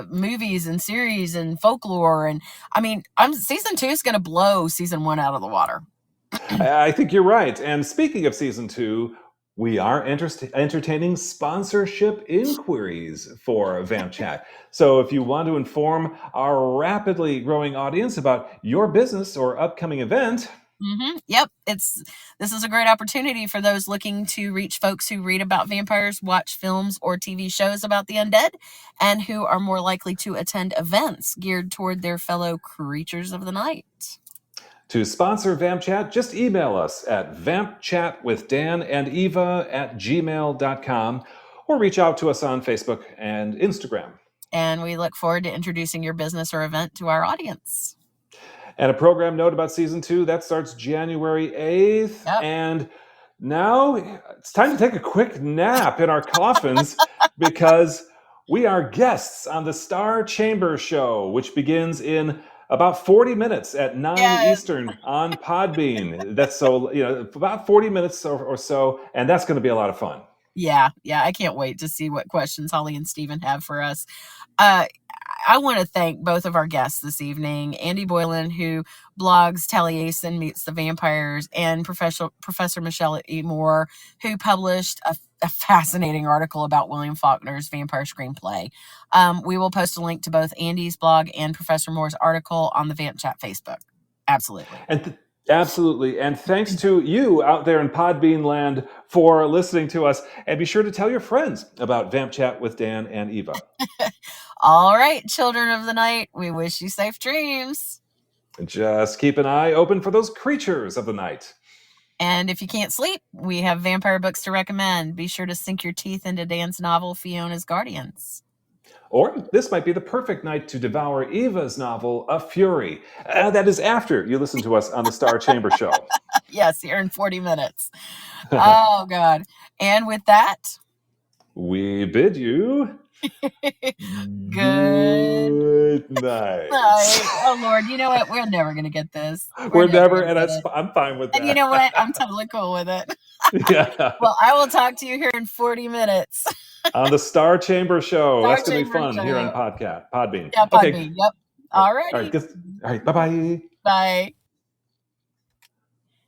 Speaker 1: movies and series and folklore, and I mean, season 2 is going to blow season 1 out of the water.
Speaker 4: I think you're right. And speaking of season 2, we are entertaining sponsorship inquiries for Vamp Chat. So if you want to inform our rapidly growing audience about your business or upcoming event.
Speaker 1: Yep. This is a great opportunity for those looking to reach folks who read about vampires, watch films or TV shows about the undead, and who are more likely to attend events geared toward their fellow creatures of the night.
Speaker 4: To sponsor Vamp Chat, just email us at vampchatwithdanandeva@gmail.com or reach out to us on Facebook and Instagram.
Speaker 1: And we look forward to introducing your business or event to our audience.
Speaker 4: And a program note about season 2, that starts January 8th.
Speaker 1: Yep.
Speaker 4: And now it's time to take a quick nap in our coffins because we are guests on the Star Chamber Show, which begins in about 40 minutes at 9 Eastern on Podbean. That's about 40 minutes or so, and that's going to be a lot of fun.
Speaker 1: Yeah, I can't wait to see what questions Holly and Stephen have for us. I want to thank both of our guests this evening, Andy Boylan, who blogs Taliesin Meets the Vampires, and Professor Michelle E. Moore, who published a fascinating article about William Faulkner's vampire screenplay. We will post a link to both Andy's blog and Professor Moore's article on the Vamp Chat Facebook. Absolutely.
Speaker 4: Absolutely. And thanks to you out there in Podbean land for listening to us. And be sure to tell your friends about Vamp Chat with Dan and Eva.
Speaker 1: All right, children of the night, we wish you safe dreams.
Speaker 4: Just keep an eye open for those creatures of the night.
Speaker 1: And if you can't sleep, we have vampire books to recommend. Be sure to sink your teeth into Dan's novel, Fiona's Guardians.
Speaker 4: Or this might be the perfect night to devour Eva's novel, A Fury. That is after you listen to us on the Star Chamber Show.
Speaker 1: Yes, here in 40 minutes. Oh, God. And with that,
Speaker 4: we bid you
Speaker 1: good
Speaker 4: night.
Speaker 1: Oh, Lord, you know what? We're never going to get this.
Speaker 4: We're never, and I'm fine with that.
Speaker 1: And you know what? I'm totally cool with it.
Speaker 4: Yeah.
Speaker 1: Well, I will talk to you here in 40 minutes.
Speaker 4: On the Star Chamber Show. That's going to be fun here on Podbean.
Speaker 1: Yeah, Podbean. Yep. All right.
Speaker 4: All right. Bye-bye.
Speaker 1: Bye.